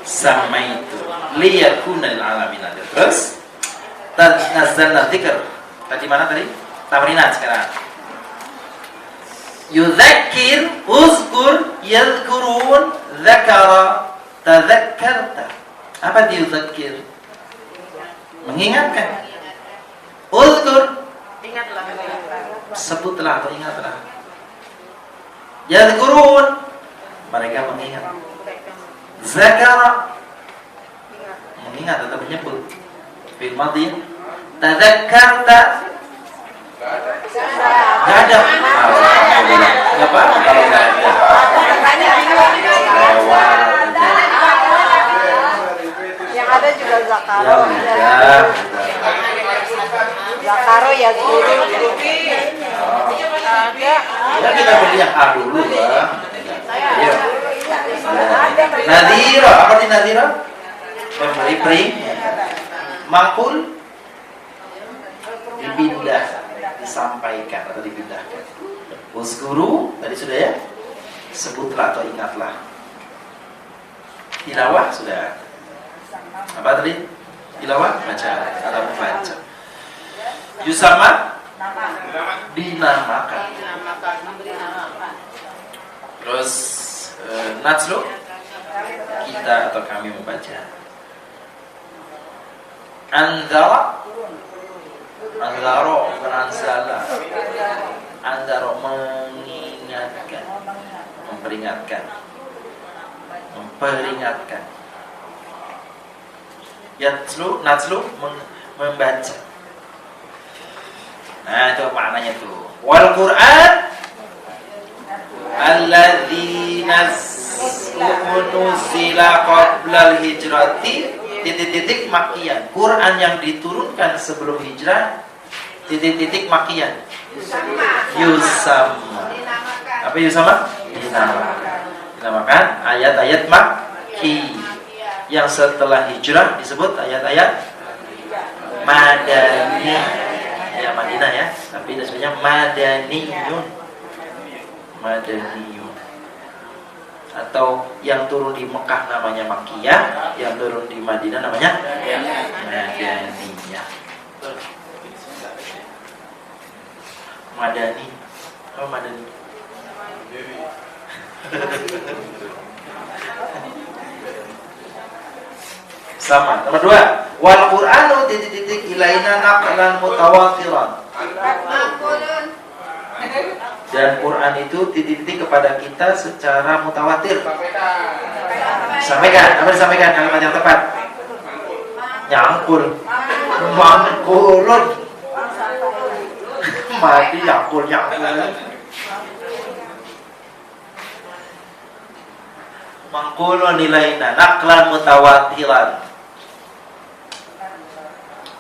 Sama itu liyakuna lil alamin. Terus nazzalna dzikr. Tadi mana tadi? Tamrinat sekarang. Yudzakir, uzkur, yadhkurun, dzakara, tadzakkarta. Apa itu yudzakir? Mengingatkan. Uzkur, Ingatlah. sebutlah atau ingatlah. Yadhkurun, mereka mengingat. Zakara, mengingat atau menyebut. Fil madhi. Tadzakkarta, nggak ada. Nggak apa-apa kalau nggak ada. Lewat. Yang ada juga Zakaro. Ya udah. Zakaro ya guru. Ada. Ya kita beli yang A dulu lah. Ayo. Nadira, apa nih Nadira? Memberi pring. Mangkul. Dipindah, disampaikan atau dipindahkan. Uzkuru tadi sudah ya. Sebutlah atau ingatlah. Tilawah sudah. Apa tadi? Tilawah baca atau membaca. Yusama dinamakan. Terus Najlu kita atau kami membaca. Anzara Anzaro bukan anzala. Anzaro mengingatkan, memperingatkan, memperingatkan. Yatslu, Najlu membaca. Nah itu maknanya tuh. Wal Quran alladzi nuzila qabla al-hijrati titik-titik makian. Quran yang diturunkan sebelum hijrah titik-titik makian. Yusama. Apa Yusama? Dinamakan ayat-ayat Makki. Yang setelah hijrah disebut ayat-ayat Madani. Ya Madinah ya, tapi sebenarnya Madaniyun. Madaniyun. Atau yang turun di Mekah namanya Makkiyah, yang turun di Madinah namanya Madaniyah. Madani. Oh Madani. Sama. Nomor 2. Wal Qur'anu titik-titik ilaina naqlan mutawatiran. Dan Quran itu titik-titik kepada kita secara mutawatir. Sampaikan. Apa disampaikan? Kalimat yang tepat. Nyangkul. Mangkulun. Mati nyangkul. Mangkulun ilaina naqlan mutawatiran.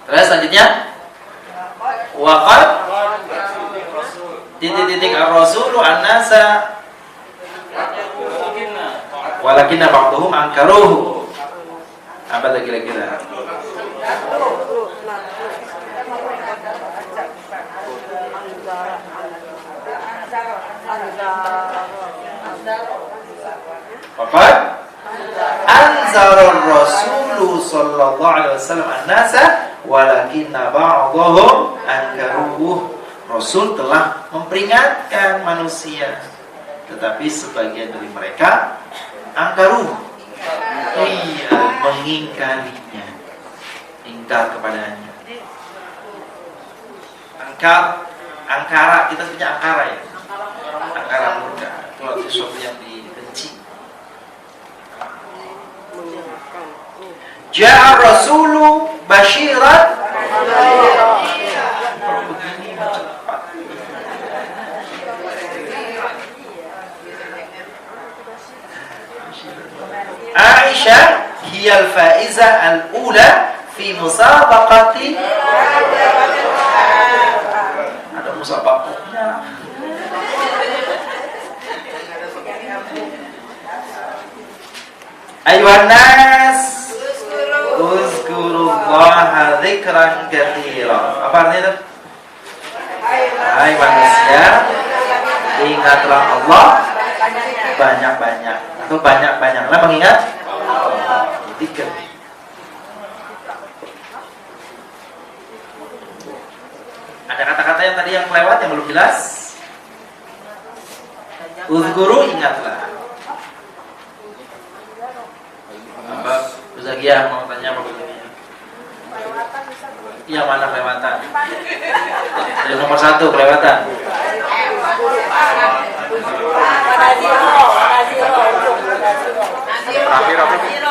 Terus selanjutnya waqad titik-titik ar-rasulu an-nasa walakinna ba'dhum ankaruhu. Apa lagi kira-kira? Waqad anzarur rasulu sallallahu alaihi wasallam an-nasa walakinna ba'dhum ankaruhu. Rasul telah memperingatkan manusia, tetapi sebagian dari mereka angkaruh, mengingkarinya, ingkar kepadanya. Angkara, kita punya angkara ya, angkara murka, itu sesuatu yang dibenci. Ja'a rasulu basyiran. Aisyah hiyal faiza al-ula fi musabaqati. Ada musabaqahnya. Ayuhan nas uzkurullaha dzikran katsira. Apa artinya itu? Hai manusia, ingatlah Allah banyak-banyak atau banyak-banyaklah mengingat zikir. Ada kata-kata yang tadi yang kelewat yang belum jelas. Uzkuru, ingatlah. Apa Ustazah mau tanya apa begini? Yang mana kelewatan? Yang nomor 1 kelewatan.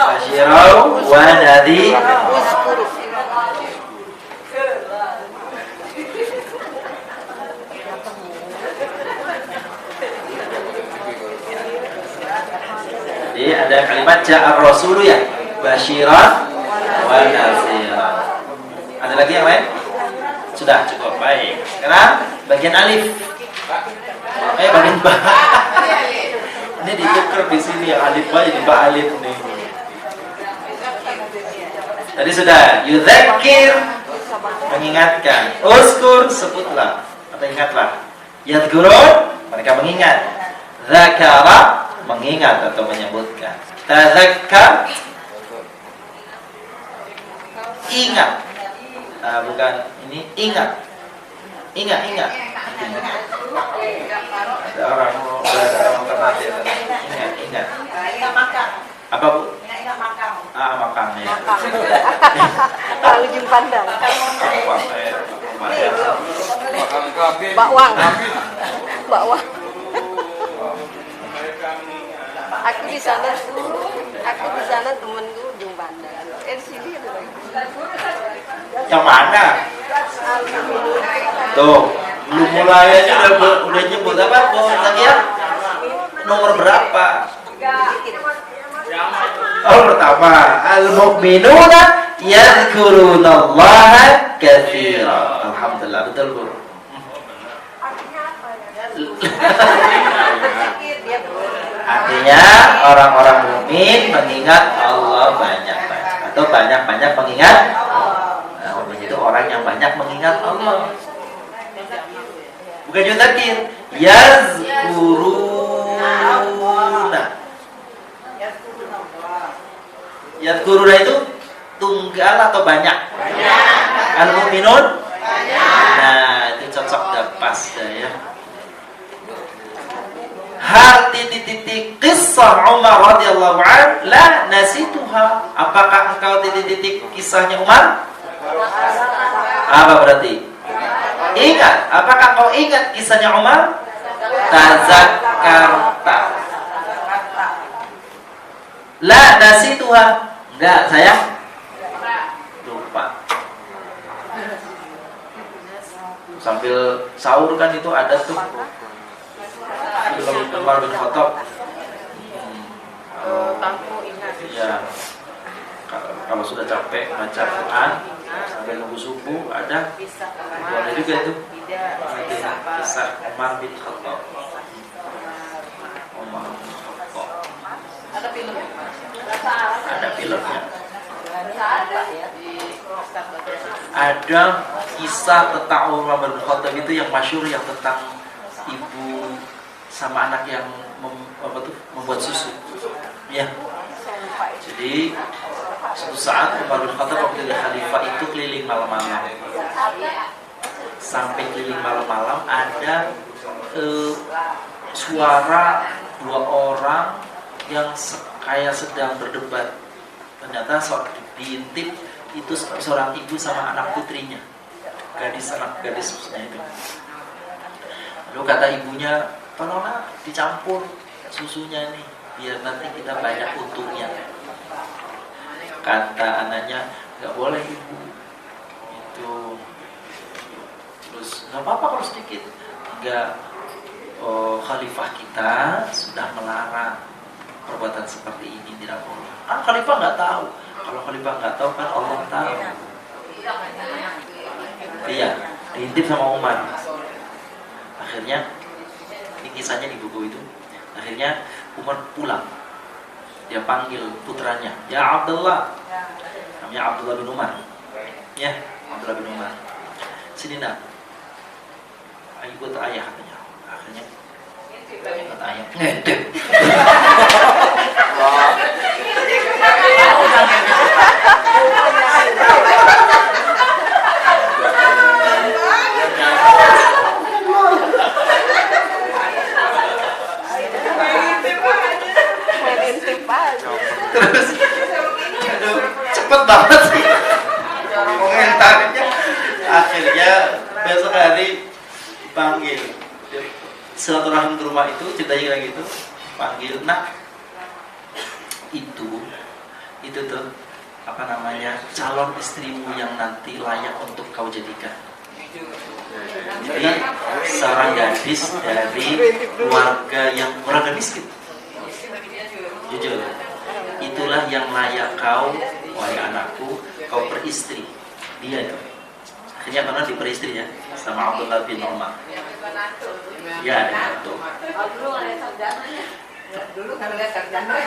Basyirau wa nadhir. kalimat ja'ar rasulu ya, basyiran wa nadziran. Ada lagi yang lain? Sudah cukup, baik. Sekarang bagian alif. Bagian ba. Ini ditukar di sini yang alif ba jadi ba alif nih. Tadi sudah yudzakir, mengingatkan. Uskur, sebutlah atau ingatlah. Yadhkurun, mereka mengingat. Dzakara, mengingat atau menyebutkan. Tadzakkar, ingat. Bukan ini, ingat. Ingat. Ada orang alternatif. Ingat. Apa Bu? Makam ya. Kalau ujung pandang. Makan kambing. Bakwang. Bakwang. Aku di sana temenku ujung pandang. Di sini ada lagi. Yang mana? Tuh, belum mulai aja udah nyebut apa? Zakia? Nomor berapa? Pertama, al-mu'minuna yadhkurunallaha katsira. Alhamdulillah, betul Bu. Artinya orang-orang mukmin mengingat Allah banyak-banyak atau banyak-banyak mengingat. Itu orang yang banyak mengingat Allah. Bukan yudzakir, yazkuruna. Yadhkuruna itu tunggal atau banyak? Al-mu'minun? Nah, itu cocok dan pas ya. Hal titik-titik kisah Umar radhiyallahu an la nasituha. Apakah engkau titik-titik kisahnya Umar? Apa berarti? Ingat. Apakah kau ingat kisahnya Umar? Tazakkarta. La nasituha. Enggak, saya lupa. Sambil sahur kan itu ada tuh film Umar bin Khattab. Ya, kalau sudah capek baca Quran sampai nunggu subuh ada boleh juga itu kisah Umar bin Khattab. Umar bin Khattab. Ada filmnya. Ada kisah tentang Umar bin Khattab itu yang masyhur, yang tentang ibu sama anak yang membuat susu. Ya. Jadi suatu saat Umar bin Khattab waktu jadi khalifah itu keliling malam-malam. Sampai keliling malam-malam ada suara dua orang yang kayak sedang berdebat. Ternyata diintip itu seorang ibu sama anak putrinya, anak gadis itu. Lalu kata ibunya, tolonglah dicampur susunya nih, biar nanti kita banyak untungnya. Kata anaknya, nggak boleh ibu. Itu terus nggak apa-apa kalau sedikit. Enggak, khalifah kita sudah melarang perbuatan seperti ini, tidak boleh. Kan khalifah nggak tahu. Kalau khalifah nggak tahu kan Allah tahu. Iya, diintip sama Umar. Akhirnya, ini kisahnya di buku itu. Akhirnya Umar pulang. Dia panggil putranya, ya Abdullah. Namanya Abdullah bin Umar. Ya, Abdullah bin Umar. Sini nak. Ayo buat ayah katanya. Akhirnya kata ayah, ngedep. Terus, aduh, cepet banget sih komentarnya. Akhirnya besok hari dipanggil, silaturahim ke rumah itu, ceritanya kayak gitu. Panggil, nak, itu tuh apa namanya, calon istrimu yang nanti layak untuk kau jadikan. Jadi seorang gadis dari keluarga yang miskin, jujur, inilah yang layak kau, wahai anakku, kau peristri. Dia itu. Akhirnya karena diperistri ya sama Abdullah bin Umar. Ya, itu. Dulu kan lihat sarjana.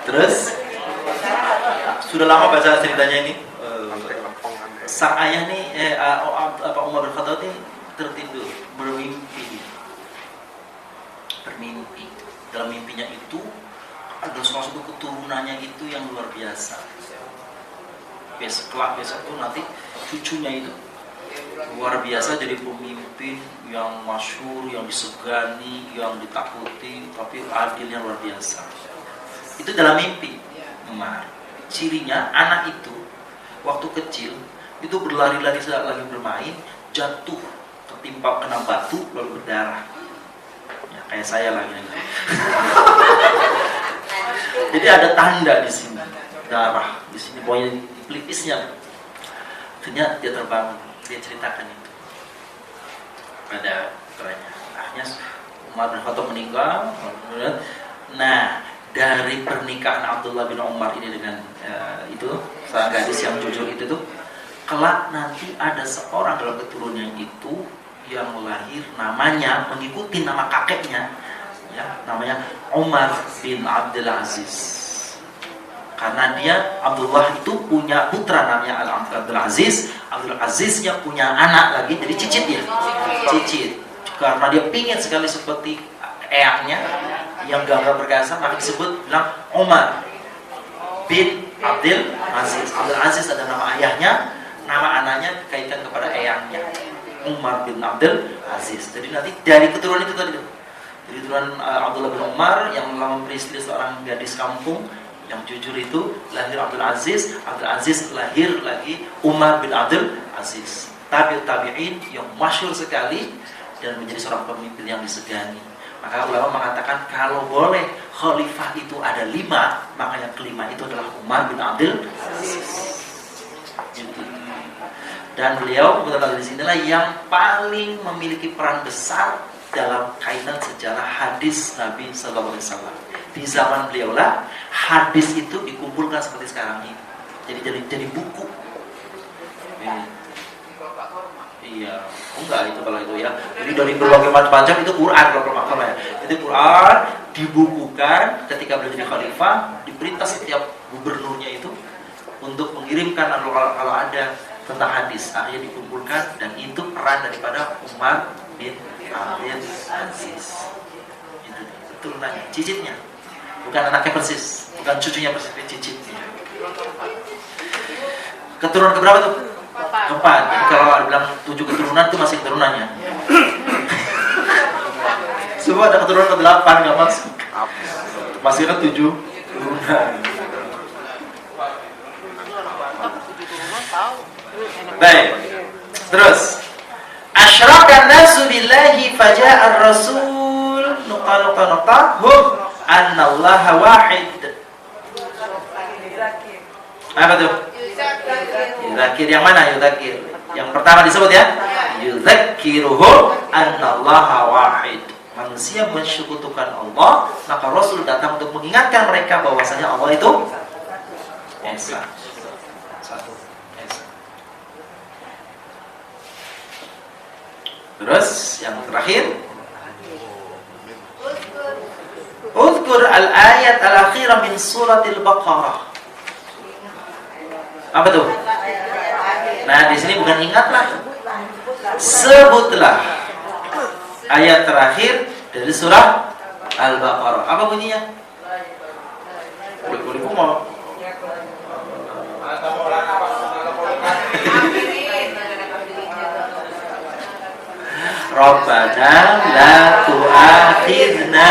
Terus sudah lama baca ceritanya ini. Sang ayah nih, Umar bin Khattab ini tertidur, bermimpi. Dalam mimpinya itu ada salah satu keturunannya itu yang luar biasa. Besok itu nanti cucunya itu luar biasa, jadi pemimpin yang masyhur, yang disegani, yang ditakuti, tapi adilnya luar biasa. Itu dalam mimpi. Umar. Cirinya anak itu waktu kecil itu berlari-lari saat lagi bermain, jatuh, tertimpa kena batu lalu berdarah. Ya, kayak saya lagi. Jadi ada tanda di sini, darah di sini, pokoknya di pelipisnya. Akhirnya dia terbangun, dia ceritakan itu pada putranya. Akhirnya Umar bin Khattab meninggal. Nah, dari pernikahan Abdullah bin Umar ini dengan itu sang gadis yang jujur itu tuh, kelak nanti ada seorang dalam keturunan itu yang lahir namanya mengikuti nama kakeknya, ya, namanya Umar bin Abdul Aziz. Karena dia Abdullah itu punya putra namanya Abdul Aziz, Abdul Aziznya punya anak lagi, jadi cicit ya, cicit. Karena dia pingin sekali seperti eyangnya yang gagah perkasa, maka disebut bilang Umar bin Abdul Aziz. Abdul Aziz ada nama ayahnya, nama anaknya dikaitkan kepada eyangnya, Umar bin Abdul Aziz. Jadi nanti dari keturunan itu tadi, dari keturunan Abdullah bin Umar yang memperistri seorang gadis kampung yang jujur itu, lahir Abdul Aziz. Abdul Aziz lahir lagi Umar bin Abdul Aziz. Tabi'in yang masyhur sekali dan menjadi seorang pemimpin yang disegani. Maka ulama mengatakan kalau boleh khalifah itu ada 5, maka yang kelima itu adalah Umar bin Abdul Aziz. Dan beliau di sinilah yang paling memiliki peran besar dalam kaitan sejarah hadis Nabi Sallallahu Alaihi Wasallam. Di zaman beliau lah hadis itu dikumpulkan seperti sekarang ini. Jadi buku. Iya, enggak itu kalau itu ya. Jadi dari berbagai macam itu Quran kalau masalah ya. Jadi Quran dibukukan ketika beliau jadi khalifah, diperintah setiap gubernurnya itu untuk mengirimkan kalau ada tentang hadis, akhirnya dikumpulkan, dan itu peran daripada Umar bin Abdul Aziz. Itu keturunannya, cicitnya, bukan anaknya persis, bukan cucunya persis, cicitnya. Keturunan keberapa tuh? Keempat. Jadi kalau ada bilang 7 keturunan itu masih keturunannya. Semua ada keturunan ke-8 nggak masuk. Masih kan 7 keturunan. Baik. Terus. Asyraqan nasu billahi faja'a ar-rasul nuqta hum annallaha wahid. Apa tuh? Yudhakir yang mana yudhakir? Yang pertama disebut ya, yudhakiruhum annallaha wahid. Manusia mensyukutukan Allah, maka Rasul datang untuk mengingatkan mereka bahwasanya Allah itu esa. Satu. Esa. Terus yang terakhir, Udhkur al-ayat al-akhirah min suratil Baqarah. Apa tuh? Nah, di sini bukan ingatlah, sebutlah ayat terakhir dari surah Al-Baqarah. Apa bunyinya? Kulit-kulit mau. Rabbana la tu'akhidna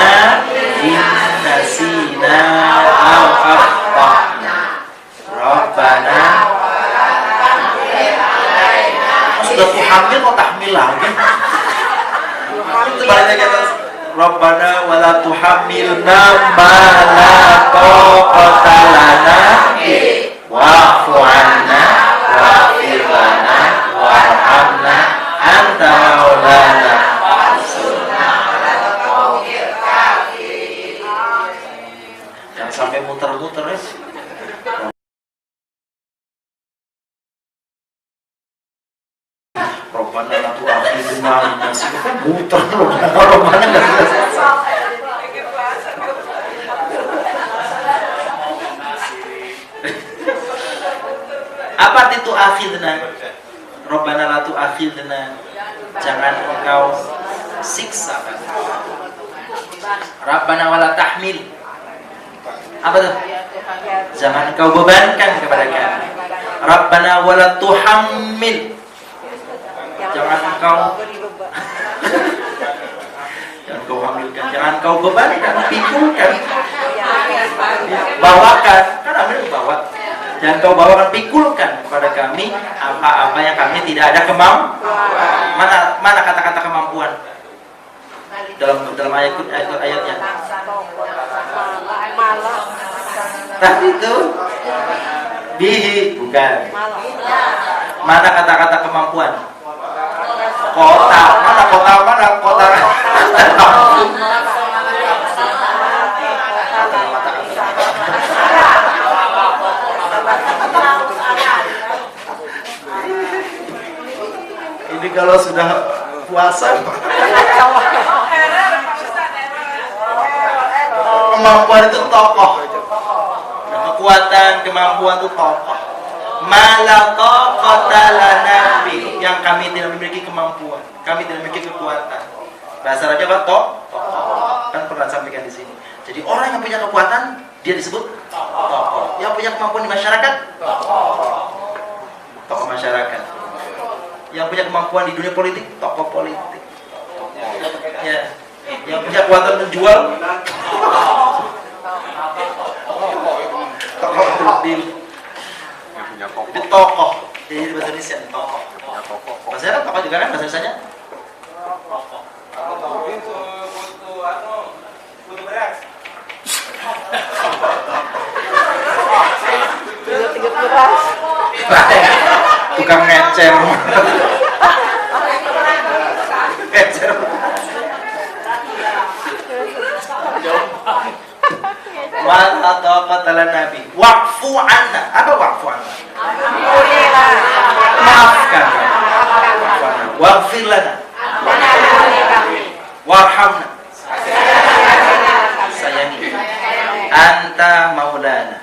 in nasina aw akhtana. Rabbana sudah hamil mau tahmil lagi. Sebaliknya kita Rabbana wala tuhamilna ma la taqata lana wa'fu 'anna waghfir lana warhamna anta maulana fansurna 'alal qaumil kafirin. Jangan sampai muter-muter ya. Robbana la tu'akhidna in nasina, muter Robbana enggak selesai. Apa itu akhidna? Robbana la tu'akhidna, jangan engkau siksa kami. Rabbana wala tahmil, apa tuh? Jangan engkau bebankan kepada kami. Rabbana wala tuhammil, jangan engkau jangan kau hamilkan, jangan kau bebankan, pikulkan, bawakan, kan ambil bawa. Jangan kau bawakan, pikulkan kepada kami apa-apa yang kami tidak ada kemampuan. Mana kata-kata kemampuan dalam ayatnya? Tadi itu bihi, bukan. Mana kata-kata kemampuan? Kota, mana kota, mana kota? Ini kalau sudah puasa, kemampuan itu tokoh, kekuatan, kemampuan itu tokoh. Malaka qatala bi, yang kami tidak memiliki kemampuan, kami tidak memiliki kekuatan. Bahasa Raja apa? Tokoh. Kan pernah sampaikan di sini. Jadi orang yang punya kekuatan dia disebut tokoh. Yang punya kemampuan di masyarakat, tokoh masyarakat. Yang punya kemampuan di dunia politik, tokoh politik. Ya. Yang punya kekuatan menjual, tokoh politik. Itu tokoh. Jadi bahasa Indonesia tokoh. Bahasa Arab tokoh juga kan bahasa Indonesianya? Tukang ngecer. Ngecer. Wala taqatala nabi. Wa'fu 'anna. Apa wa'fu 'anna? Maafkan. Waghfir lana. Warhamna. Sayangi. Anta maulana.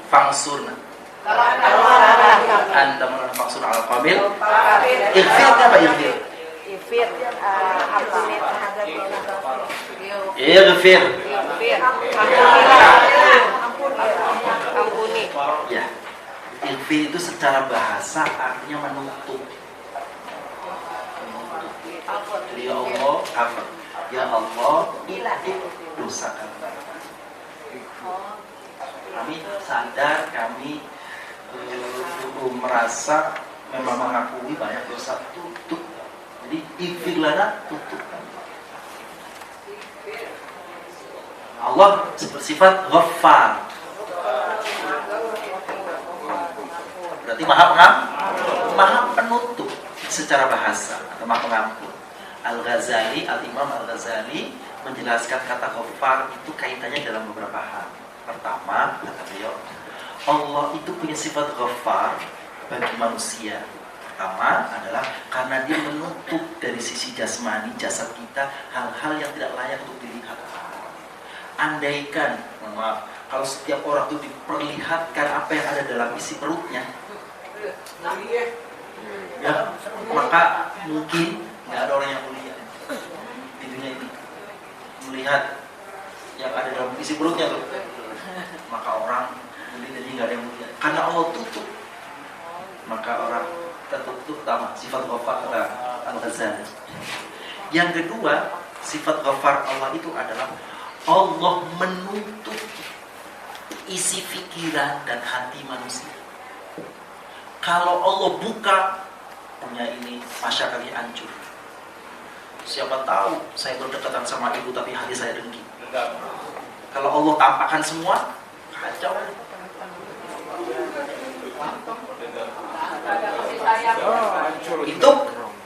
Fangsurna. Anta maulana fangsurna 'alal qaumil. Ighfir apa ighfir? Ighfir, ampuni terhadap Ighfir. Ampuni. Ya. Ighfir itu secara bahasa artinya menutup. Ya Allah, apa? Ya Allah, dosa kami. Kami sadar, kami merasa memang mengakui banyak dosa, tutup. Jadi ighfir lana, tutup kami. Allah bersifat Ghaffar. Berarti maha penutup secara bahasa atau maha pengampun. Al-Ghazali, Al-Imam Al-Ghazali menjelaskan kata Ghaffar itu kaitannya dalam beberapa hal. Pertama, kata beliau, Allah itu punya sifat Ghaffar bagi manusia. Pertama adalah karena dia menutup dari sisi jasmani, jasad kita, hal-hal yang tidak layak untuk dilihat. Andaikan, maaf, kalau setiap orang itu diperlihatkan apa yang ada dalam isi perutnya, ya, maka mungkin nggak ada orang yang mulia di dunia ini. Melihat yang ada dalam isi perutnya tuh, maka orang jadi nggak ada yang mulia. Karena Allah tutup, maka orang tertutup. Pertama, sifat Ghaffar kata Al-Ghazali. Yang kedua, sifat Ghaffar Allah itu adalah Allah menutup isi pikiran dan hati manusia. Kalau Allah buka, punya ini, masyarakat hancur. Siapa tahu saya berdekatan sama ibu tapi hati saya dengki. Kalau Allah tampakkan semua, Kacau. Itu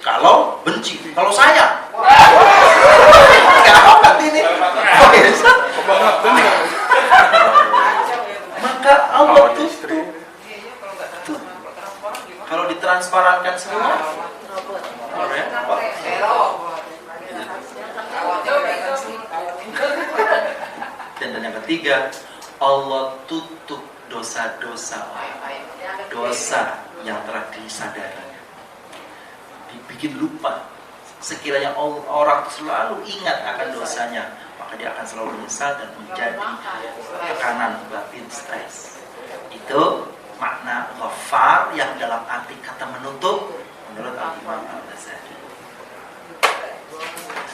kalau benci. Kalau saya nggak apa ini. Banget bener. Maka Allah tutup. Kalau ditransparankan semua, dan yang ketiga, Allah tutup dosa-dosa yang telah disadari, dibikin lupa. Sekiranya orang selalu ingat akan dosanya, maka dia akan selalu menyesal dan menjadi tekanan batin, stres. Itu makna ghafar yang dalam arti kata menutup menurut Al-Imam Al-Ghazali.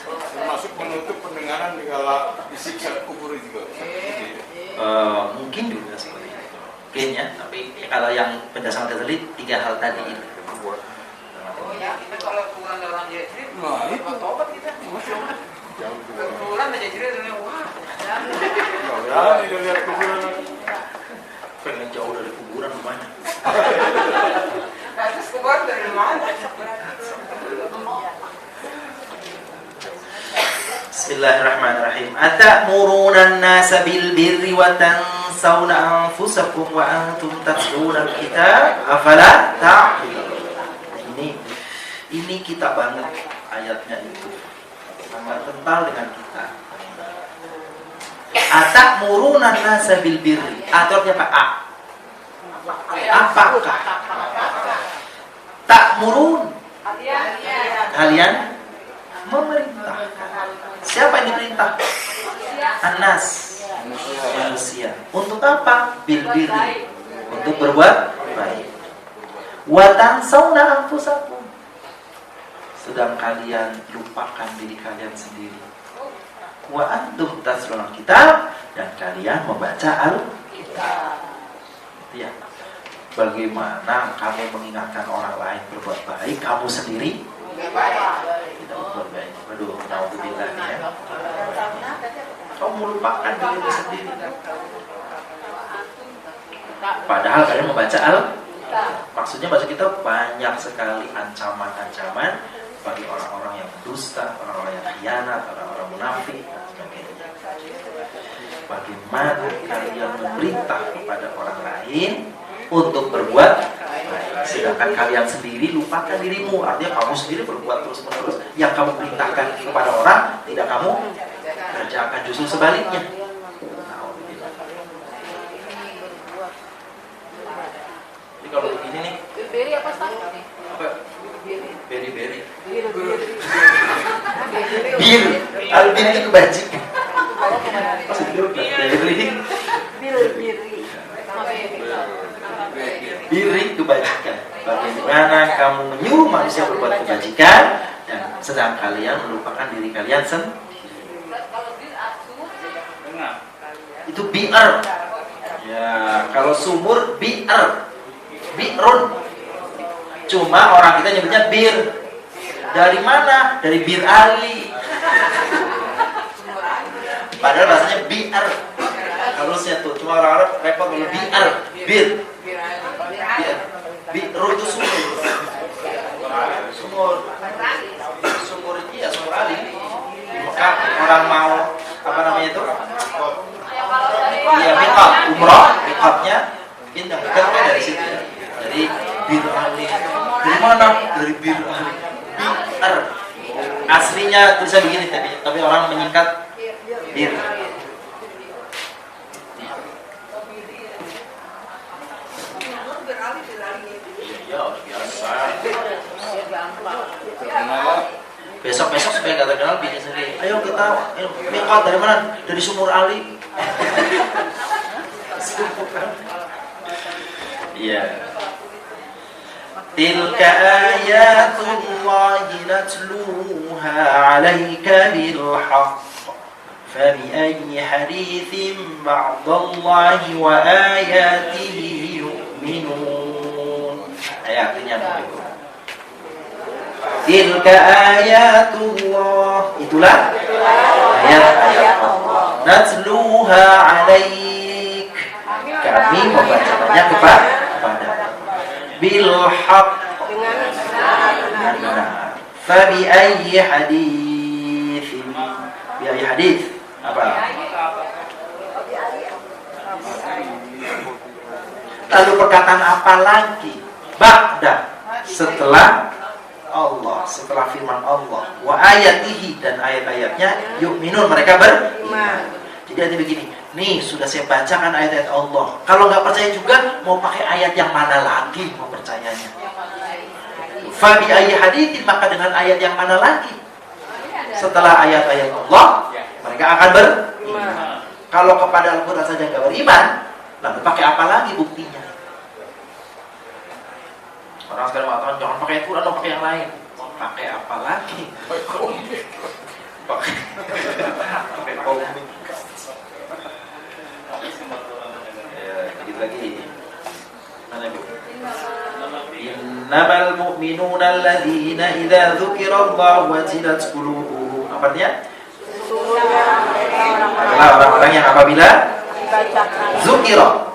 Termasuk menutup pendengaran dikala disiksa kubur juga. Mungkin juga seperti itu. Mungkin ya, tapi kalau yang penjelasan Ghazali 3 hal tadi itu. Oh ya, kita kalau kurang dalam jahit, Nah, itu tobat kita. Kurang aja jadi wah. ya, ini lihat kuburan. Pengen jauh dari kuburan banyak. Terus keluar dari mana? Bismillahirrahmanirrahim. Atamuruna an-nasa bil birri wa tansawna anfusakum wa antum tatluna al-kitab afala ta'qilun. Ini kita banget ayatnya itu. Sangat kental dengan kita. Atamuruna an-nasa bil birri. Atau apa? Apakah ta'murun? Kalian memerintahkan. Siapa yang diperintah? Anas, manusia. Untuk apa? Bil birri, untuk berbuat baik. Wa tansawna anfusakum, sedang kalian lupakan diri kalian sendiri. Wa antum tatluna kitab, dan kalian membaca Al-Kitab. Ya. Bagaimana kamu mengingatkan orang lain berbuat baik, kamu sendiri tidak berbuat baik. Aduh, naudzubillah ya. Kamu melupakan dirimu sendiri. Padahal kalian membaca maksudnya baca kita banyak sekali ancaman-ancaman bagi orang-orang yang dusta, orang-orang yang khianat, orang-orang munafik dan sebagainya. Bagaimana kalian memerintah kepada orang lain untuk berbuat baik, sedangkan kalian sendiri lupakan dirimu. Artinya kamu sendiri berbuat terus-menerus. Yang kamu perintahkan kepada orang tidak kamu kerjakan, justru sebaliknya. Jadi kalau begini nih, Beri apa Ustaz? apa? Beri-beri. Bir, albin itu kebajikan. Biri kebajikan. Bagaimana kamu menyuruh manusia berbuat kebajikan dan sedang kalian melupakan diri kalian sendiri. Itu bi'ar. Ya, kalau sumur bi'ar, bi'run. Cuma orang kita nyebutnya bir. Dari mana? Dari Bir Ali. Padahal bahasanya bi'ar. Harusnya tuh, cuma orang Arab repot kalau bi'ar, bir. Bi'ru itu sumur. Sumur itu ya sumur Ali. Di Mekah orang mau apa namanya itu? Iya, miqat, umrah, miqatnya indah kan dari situ ya. Dari Bir Ali. Dari mana? Dari Bir Ali. Bi'ar. Aslinya tulisan begini tapi orang menyingkat bir. Ya biasa. Besok supaya nggak terkenal bikin sendiri. Ayo kita miqat dari mana? Dari sumur Ali. Iya. Tilka ayatullahi natluha 'alaika bil haqq. Fabi'ayyi haditsin ba'dallahi wa ayatihi yu'minun. Ayatnya begitu. Tilka ayatullah, itulah ayat-ayat Allah. Natluha 'alaik, kami membacakannya kepada bil haqq dengan benar. Fa bi ayyi haditsin, bi ayyi hadits apa? Lalu perkataan apa lagi? Ba'da, setelah Allah, setelah firman Allah, wa ayatihi, dan ayat-ayatnya, yu'minun, mereka beriman. Jadi nanti begini, nih sudah saya bacakan ayat-ayat Allah. Kalau nggak percaya juga, mau pakai ayat yang mana lagi mau percayanya? Fa bi ayyi haditsin, maka dengan ayat yang mana lagi? Setelah ayat-ayat Allah, mereka akan beriman. Kalau kepada Al-Quran saja nggak beriman, lalu pakai apa lagi buktinya? Orang sekarang mengatakan jangan pakai Quran, atau pakai yang lain. Pakai apa lagi? Pakai komik. Ya, dikit lagi. Mana Bu? Innamal mu'minuna alladzina idza dzukirallahu wajilat qulubuhum. Apa artinya? Adalah orang-orang yang apabila dzukira,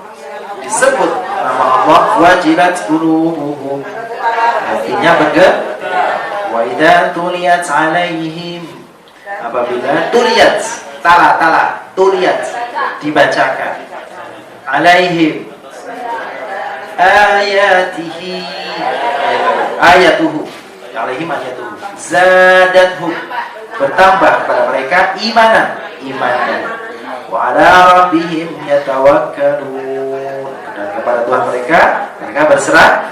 disebut nama Allah, wajilat qulubuhum, hatinya bergetar. Wa idza tuliyat alaihim, apabila tuliyat, tuliyat, dibacakan, alaihim ayatihi, ayatuhu, alaihim ayatuhu, zadathum, bertambah kepada mereka imannya, wa ala rabbihim yatawakkalun, dan kepada Tuhan mereka berserah.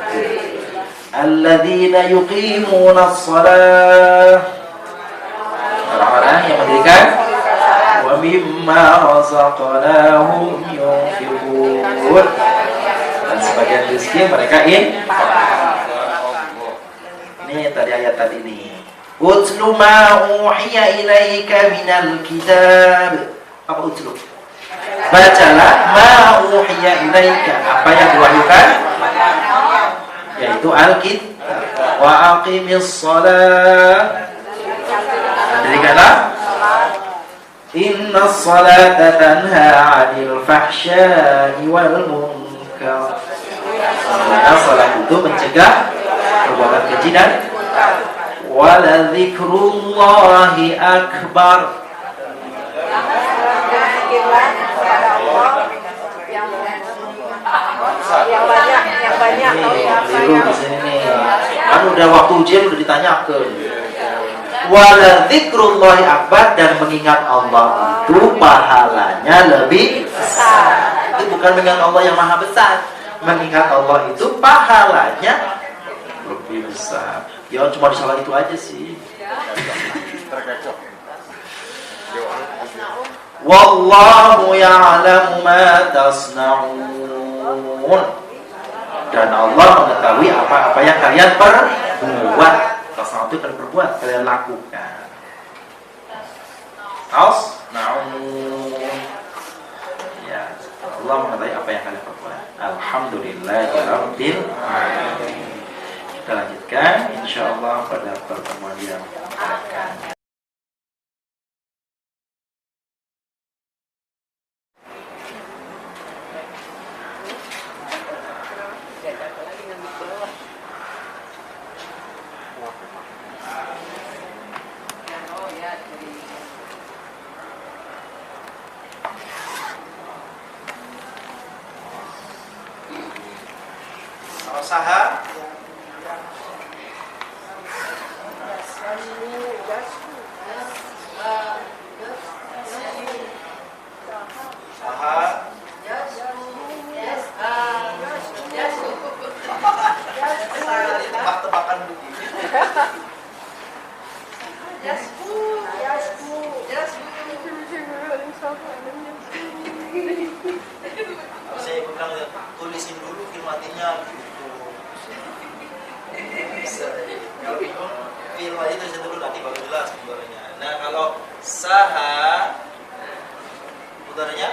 Alladzina yuqimuna shalah, orang-orang yang mendirikan, wa mimma razaqnahum yunfiqun, dan sebagian rezeki mereka ini tadi ayat tadi ini. Utlu ma uhiya ilaika minal kitab. Apa utlu? Bacalah ma uhiya ilaika, apa yang diwahyukan, yaitu Alkitab. Wa aqimis shalah, dirikanlah. Innas salata tanha 'anil fahsya'i wal munkar. Karena salat itu mencegah perbuatan keji dan wala dzikrullahi akbar. Yang banyak Keliru di sini nih. Kan udah waktu ujian udah ditanyakan. Wala dzikrullahi akbar, dan mengingat Allah itu pahalanya lebih besar. Itu bukan mengingat Allah yang maha besar. Mengingat Allah itu pahalanya lebih besar. Ya cuma di salat itu aja sih. Wallahu ya'lamu ma tasna'un, dan Allah mengetahui apa-apa yang kalian perbuat. Tasna'un itu kalian perbuat, kalian lakukan. Tasna'un, ya, Allah mengetahui apa yang kalian perbuat. Alhamdulillahirabbil alamin. Kita lanjutkan insyaallah pada pertemuan yang akan. Saha tebak-tebakan begini. Saya bilang tulisin dulu firmatinya gitu. Kalau bingung firman itu tulisin dulu, nanti baru jelas udaranya. Nah kalau saha udaranya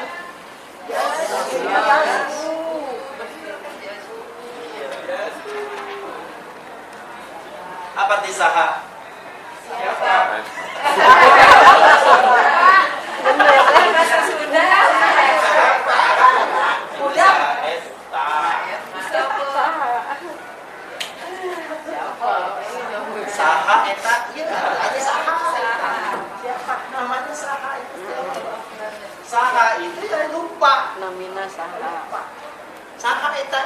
apa arti saha? Sudah.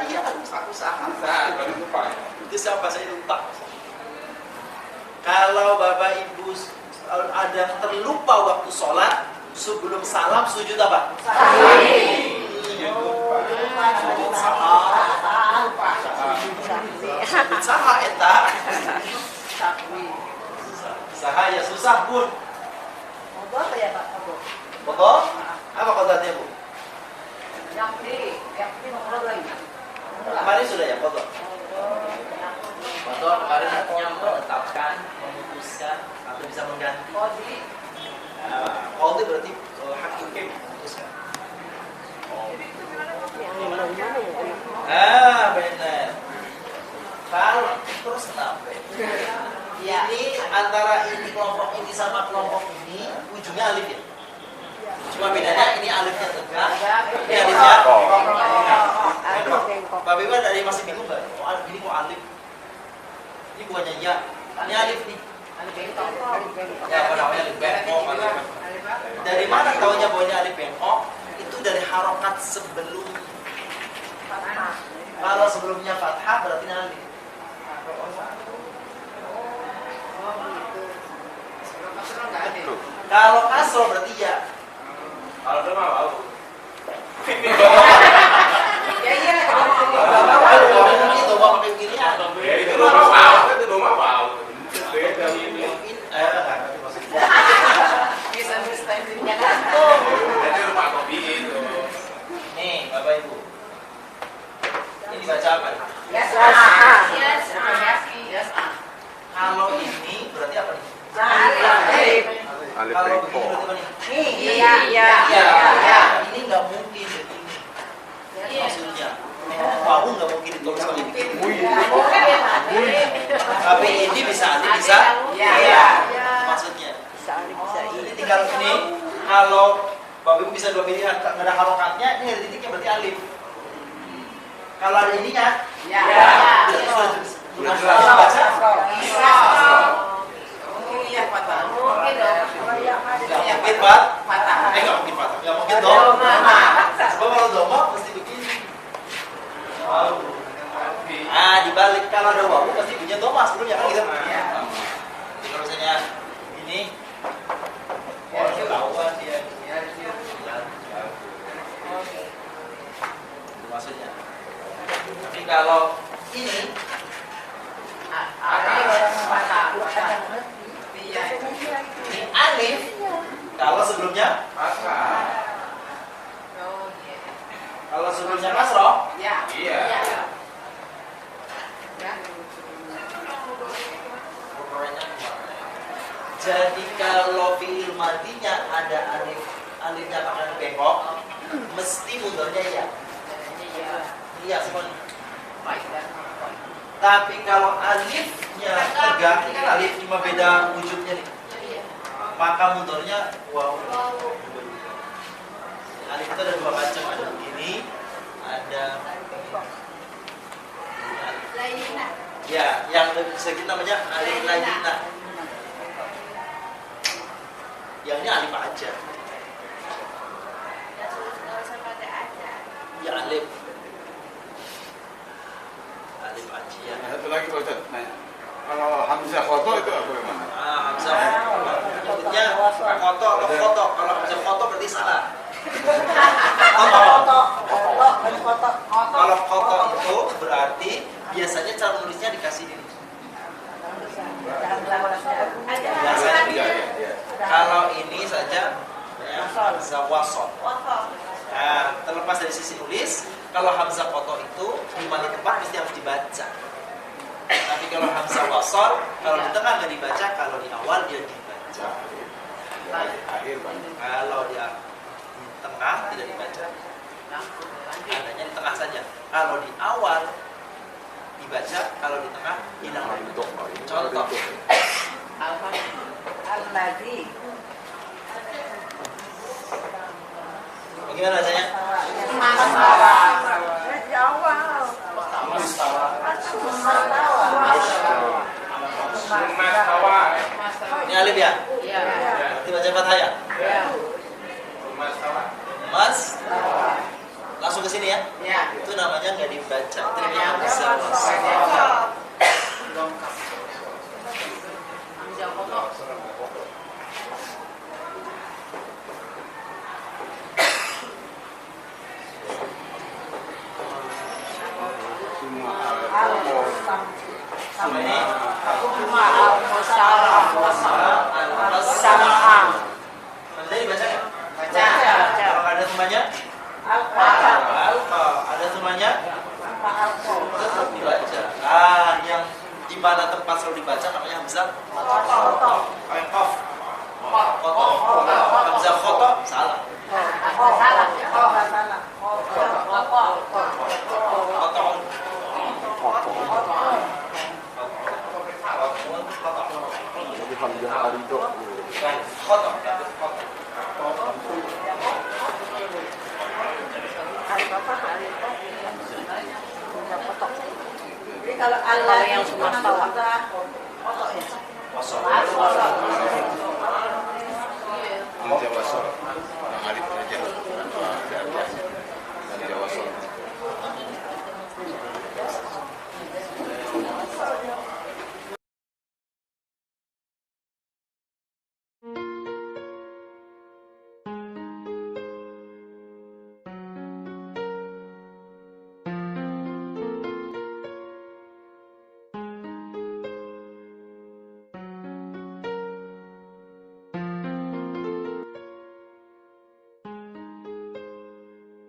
iya kan usaha. Nah, baru lupa. Itu siapa saya lupa. Kalau Bapak Ibu ada yang terlupa waktu sholat, sebelum salam sujud apa? Sujud saha eta. Saha ya susah pun. Apa ya Pak? Foto? Apa kodratnya Bu? Yang ini nomor lagi. Kemarin sudah ya foto. Foto kemarin artinya menetapkan, memutuskan atau bisa mengganti. Kodi berarti hakim memutuskan. Benar. Kalau terus kenapa? Ini antara ini kelompok ini sama kelompok ini ujungnya alif ya. Cuma bedanya ini alifnya tegak, ini alifnya bengkok. Bapak Ibu dari masih bingung nggak? Kok alif ini kok alif? Ini bukannya ya? Ini alif nih. Alif bengkok. Ya apa namanya alif bengkok? Dari mana tahunya bahwa ini alif bengkok? Itu dari harokat sebelum fathah. Kalau sebelumnya fathah berarti ini alif. Kalau kasro berarti ya. Kalau udah mau. Ya iya. Itu mau pakai ginian. Ya itu rumah mau, itu rumah mau. Beda ini. Misunderstanding-nya kan. Jadi rumah kopi itu. Nih, Bapak Ibu. Ini baca apa nih? Yes. Kalau ini berarti apa nih? Alif Kalau bengkok. begini berarti apa nih? Iya. Ini nggak mungkin begini. Maksudnya, Wawu nggak mungkin ditulis seperti ini. Tapi ini bisa alif, bisa. Iya. Maksudnya. Jadi tinggal ini, kalau Bapak Ibu bisa dua pilihan, nggak ada harokatnya, ini ada titiknya berarti alif. Kalau ada ininya, bukan sudah baca. Iya, patah. Nggak mungkin patah. Nggak mungkin patah. Nggak mungkin dong. Sebab kalau doma mesti begini. Dibalik kalau ada wawu pasti punya doma sebelumnya kan gitu. Kalau misalnya ini, ketahuan dia. Itu maksudnya. Tapi kalau ini ini alif. Kalau sebelumnya kalau sebelumnya kasroh, Iya. jadi kalau fi'il madinya ada alifnya pakai bengkok, mesti mudornya ya. Iya semuanya. Tapi kalau alifnya tegak, ini kan alif cuma beda wujudnya nih. Maka mudornya wow. Alif itu ada dua macam, ada begini, ada ya, yang sedikit namanya alif lainah. Yang ini alif aja. Ya alif. Alif aja. Ya. Satu lagi Pak Ustaz. Nanya. Kalau Hamzah foto itu apa gimana? Hamzah nyebutnya foto atau foto. Kalau Hamzah foto berarti salah. Kalau foto itu berarti biasanya cara menulisnya dikasih ini. Biasanya. Iya. Kalau ini saja Hamzah wasol. Nah, terlepas dari sisi nulis, kalau Hamzah foto itu di mana tempat mesti harus dibaca. Tapi kalau Hamzah wasol, kalau di tengah nggak dibaca, kalau di awal dia dibaca. Akhir Pak. Kalau dia di tengah tidak dibaca. Adanya di tengah saja. Kalau di awal dibaca, kalau di tengah hilang. Contoh. Al-Ladzi. Bagaimana bacanya? Ini alif ya? Berarti baca fathah ya? Mas. Langsung ke sini ya? Itu itu namanya nggak dibaca. Itu namanya hamzah wasl. Ini nanti dibaca nggak? Baca. Kalau ada temannya? Alfa. Ada temannya? Tetap dibaca. Yang di mana tempat selalu dibaca namanya hamzah khoto. Hamzah khoto salah. Salah. Jadi hamzah arido. Khoto. Jadi kalau Allah yang semesta